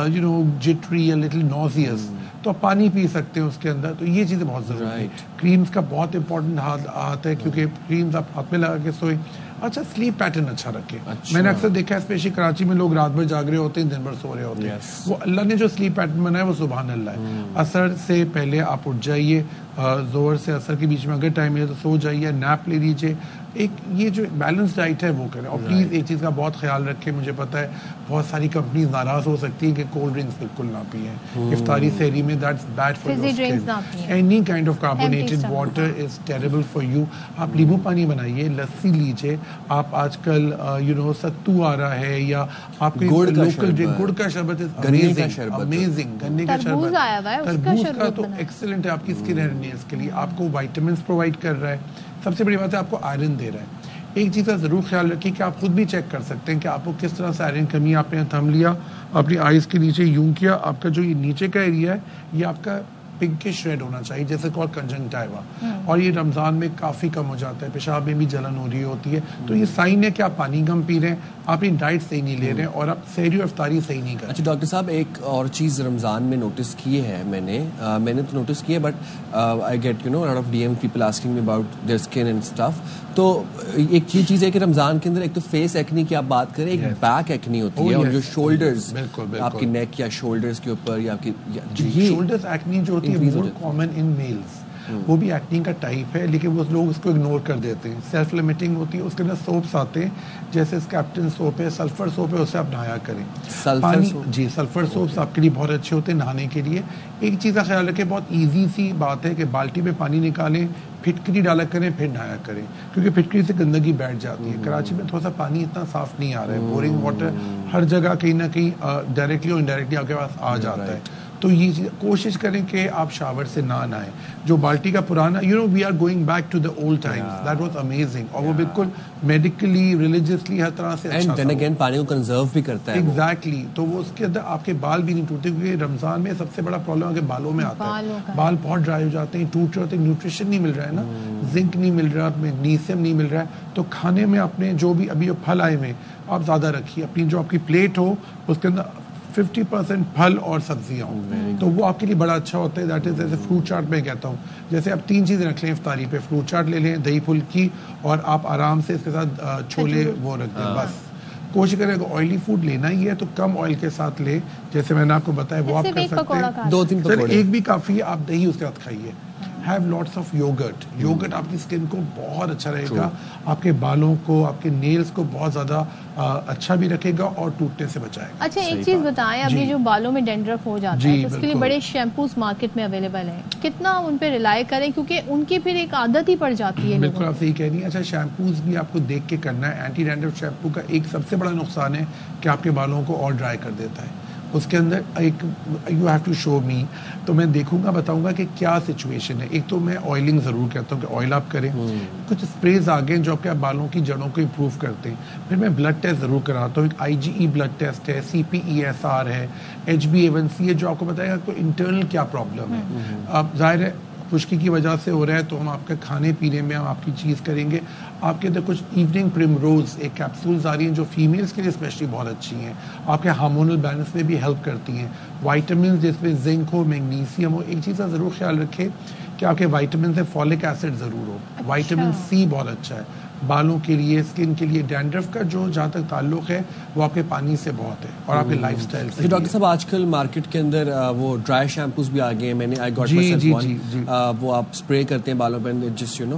you know jittery, a little nauseous, تو آپ پانی پی سکتے ہیں اس کے اندر. تو یہ چیزیں بہت ضروری ہیں. کریمز کا بہت امپورٹنٹ ہاتھ ہے, کیونکہ کریمز آپ ہاتھ میں لگا کے سوئیں. اچھا سلیپ پیٹرن اچھا رکھے. میں نے اکثر دیکھا ہے اسپیشلی کراچی میں لوگ رات بھر جاگ رہے ہوتے ہیں, دن بھر سو رہے ہوتے ہیں. وہ اللہ نے جو سلیپ پیٹرن بنایا وہ سبحان اللہ ہے. عصر سے پہلے آپ اٹھ جائیے, ظہر سے عصر کے بیچ میں اگر ٹائم ملے تو سو جائیے, نیپ لے لیجیے. ایک یہ جو بیلنس ڈائٹ ہے وہ کریں. اور پلیز ایک چیز کا بہت خیال رکھیں, مجھے پتا ہے بہت ساری کمپنیز ناراض ہو سکتی ہیں کہ کولڈ ڈرنکس بالکل نہ پئیں افطاری سحری میں. That's bad for your skin. Any kind of carbonated water is terrible for you. آپ لیمو پانی بنائیے, لسی لیجیے. آپ آج کل یو نو ستو آ رہا ہے, یا آپ کے لوکل ڈرنک گڑ کا شربت از امیزنگ. گنے کا شربت, تربوز کا تو ایکسلنٹ ہے آپ کی اسکن اینڈ نیلز کے لیے. آپ کو وائٹامنس پرووائڈ کر رہا ہے. سب سے بڑی بات ہے آپ کو آئرن دے رہا ہے. ایک چیز کا ضرور خیال رکھیے کہ آپ خود بھی چیک کر سکتے ہیں کہ آپ کو کس طرح سے آئرن کمی. آپ نے تھم لیا, اپنی آئیز کے نیچے یوں کیا, آپ کا جو یہ نیچے کا ایریا ہے یہ آپ کا پنکش ریڈ ہونا چاہیے, جیسے کال کنجنکٹائوا, اور یہ رمضان میں کافی کم ہو جاتا ہے. پیشاب میں بھی جلن ہو رہی ہوتی ہے, تو یہ سائن ہے کہ آپ پانی کم پی رہے ہیں, آپ اپنی ڈائٹ صحیح نہیں لے رہے ہیں, اور آپ سحری و افطاری صحیح نہیں کر رہے. اچھا ڈاکٹر صاحب, ایک اور چیز رمضان میں نوٹس کی ہے میں نے تو نوٹس کی ہے, but I get you know lot of D M people asking me about their skin and stuff. تو ایک یہ چیز ہے کہ رمضان کے اندر ایک تو فیس ایکنی کی آپ بات کریں, ایک بیک ایکنی ہوتی ہے, اور جو شولڈرز آپ کی نیک یا شولڈرز کے اوپر, یا آپ کی شولڈرز ایکنی جو ہوتی ہے مور کامن ان میلز, وہ بھی ایکنی کا ٹائپ ہے, لیکن وہ لوگ اس کو اگنور کر دیتے ہیں. سیلف لمیٹنگ ہوتی ہے. اس کے اندر سوپس آتے ہیں, جیسے کیپٹن سوپ ہے, سلفر سوپ ہے, اس سے آپ نہایا کریں. پانی جی سلفر سوپس آپ کے لیے بہت اچھے ہوتے ہیں نہانے کے لیے. ایک چیز کا خیال رکھیں, بہت ایزی سی بات ہے کہ بالٹی میں پانی نکالیں, پھٹکری ڈالا کریں, پھر نہایا کریں, کیونکہ پھٹکری سے گندگی بیٹھ جاتی ہے. کراچی میں تھوڑا سا پانی اتنا صاف نہیں آ رہا ہے. بورنگ واٹر ہر جگہ کہیں نہ کہیں ڈائریکٹلی اور انڈائریکٹلی آپ کے پاس آ جاتا ہے. تو یہ چیز کوشش کریں کہ آپ شاور سے نہ نہائیں. جو بالٹی کا پرانا you know we are going back to the old times, that was amazing, اور وہ بالکل میڈیکلی ریلیجیسلی ہر طرح سے اچھا تھا. اگین پانی کو کنزرو بھی کرتا ہے ایگزیکٹلی. تو وہ اس کے اندر آپ کے بال بھی نہیں ٹوٹتے, کیونکہ رمضان میں سب سے بڑا پرابلم آپ کے بالوں میں آتا ہے. بال بہت ڈرائی ہو جاتے ہیں, ٹوٹ رہے ہوتے ہیں, نیوٹریشن نہیں مل رہا ہے نا, زنک نہیں مل رہا, میگنیشیم نہیں مل رہا ہے. تو کھانے میں اپنے جو بھی ابھی پھل آئے ہوئے آپ زیادہ رکھیے. اپنی جو آپ کی پلیٹ ہو اس کے اندر 50% پھل اور سبزیاں ہوں, تو وہ آپ کے لیے بڑا اچھا ہوتا ہے. دیٹ از جیسے فروٹ چاٹ میں کہتا ہوں, جیسے آپ 3 چیزیں رکھ لیں افطاری پہ, فروٹ چاٹ لے لیں, دہی پھلکی, اور آپ آرام سے اس کے ساتھ چھولے وہ رکھ دیں. بس کوشش کریں کہ آئلی فوڈ لینا ہی ہے تو کم آئل کے ساتھ لیں, جیسے میں نے آپ کو بتایا وہ آپ کر سکتے ہیں. 2-3 پکوڑے, ایک بھی کافی ہے. آپ دہی اس کے ساتھ کھائیے. Have lots of yoghurt. Yoghurt آپ کی اسکن کو بہت اچھا رہے گا, آپ کے بالوں کو, آپ کے نیلز کو بہت زیادہ اچھا بھی رکھے گا اور ٹوٹنے سے بچائے گا. اچھا ایک چیز بتائیں, ابھی جو بالوں میں ڈینڈرف ہو جاتا ہے, اس کے لیے بڑے شیمپوز مارکیٹ میں اویلیبل ہیں, کتنا ان پہ ریلائی کریں, کیونکہ ان کی پھر ایک عادت ہی پڑ جاتی ہے. بالکل آپ صحیح کہہ رہی ہیں. اچھا شیمپوز بھی آپ کو دیکھ کے کرنا ہے. اینٹی ڈینڈرف شیمپو کا ایک سب سے بڑا نقصان ہے کہ آپ کے بالوں کو اور ڈرائی کر دیتا ہے. اس کے اندر ایک یو ہیو ٹو شو می, تو میں دیکھوں گا, بتاؤں گا کہ کیا سچویشن ہے. ایک تو میں آئلنگ ضرور کہتا ہوں کہ آئل آپ کریں. کچھ اسپریز آگے جو آپ کے بالوں کی جڑوں کو امپروو کرتے ہیں. پھر میں بلڈ ٹیسٹ ضرور کراتا ہوں. ایک IgE بلڈ ٹیسٹ ہے, CPESR ہے, HbA1c ہے, جو آپ کو بتائے گا کہ انٹرنل کیا پرابلم ہے. اب ظاہر ہے خشکی کی وجہ سے ہو رہا ہے, تو ہم آپ کے کھانے پینے میں ہم آپ کی چیز کریں گے. آپ کے اندر کچھ ایوننگ پریمروز ایک کیپسولز آ رہی ہیں جو فیمیلز کے لیے اسپیشلی بہت اچھی ہیں, آپ کے ہارمونل بیلنس میں بھی ہیلپ کرتی ہیں. وائٹامنز جس میں زنک ہو, میگنیشیم ہو. ایک چیز کا ضرور خیال رکھیں کہ آپ کے وائٹامن سے فولک ایسڈ ضرور ہو. وائٹامن C بہت اچھا ہے بالوں کے لیے, اسکن کے لیے. ڈینڈرف کا جو جہاں تک تعلق ہے وہ آپ کے پانی سے بہت ہے, اور آپ کے لائف اسٹائل سے. ڈاکٹر صاحب آج کل مارکیٹ کے اندر وہ ڈرائی شیمپوز بھی آ گئے ہیں. میں نے I got my self one, وہ آپ اسپرے کرتے ہیں بالوں پہ, جس یو نو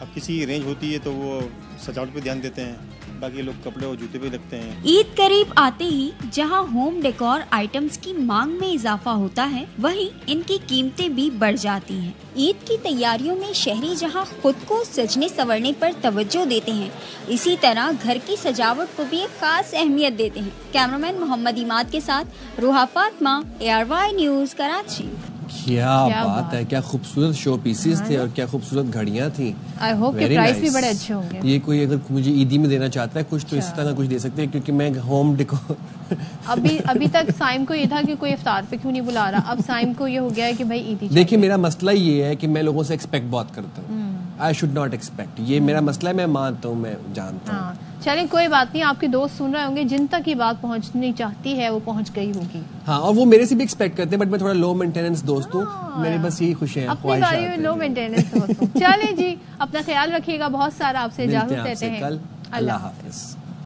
اب کسی رینج ہوتی ہے تو وہ سجاوٹ پہ دھیان دیتے ہیں, باقی لوگ کپڑے اور جوتے پہ لگتے ہیں. عید قریب آتے ہی جہاں ہوم ڈیکور آئٹمز کی مانگ میں اضافہ ہوتا ہے, وہیں ان کی قیمتیں بھی بڑھ جاتی ہیں. عید کی تیاریوں میں شہری جہاں خود کو سجنے سنورنے پر توجہ دیتے ہیں, اسی طرح گھر کی سجاوٹ کو بھی ایک خاص اہمیت دیتے ہیں. کیمرامین محمد عماد کے ساتھ روحا فاطمہ, ARY نیوز, کراچی. کیا بات ہے, کیا خوبصورت شو پیسز تھے اور کیا خوبصورت گھڑیاں تھیں. آئی ہوپ کہ پرائس بھی بڑے اچھے ہوں گے. یہ کوئی اگر مجھے عیدی میں دینا چاہتا ہے کچھ تو اس طرح کچھ دے سکتے ہیں, کیونکہ میں ہوم ڈیکور ابھی تک سائم کو یہ تھا کہ کوئی افطار پہ کیوں نہیں بلا رہا, اب سائم کو یہ ہو گیا ہے کہ بھائی عیدی. دیکھیں میرا مسئلہ یہ ہے کہ میں لوگوں سے ایکسپیکٹ بہت کرتا ہوں. آئی شوڈ ناٹ ایکسپیکٹ, یہ میرا مسئلہ ہے, میں مانتا ہوں, میں جانتا ہوں. چلیں کوئی بات نہیں, آپ کے دوست سن رہے ہوں گے, جن تک یہ بات پہنچنی چاہتی ہے وہ پہنچ گئی ہوگی. ہاں, اور وہ میرے سے بھی ایکسپیکٹ کرتے ہیں, بٹ میں تھوڑا لو مینٹیننس دوست ہوں, میرے بس یہی خوشی ہے, خواہشات ہیں, لو مینٹیننس دوست ہوں. چلیں جی, اپنا خیال رکھیے گا, بہت سارا آپ سے اجازت دیتے ہیں. اللہ حافظ.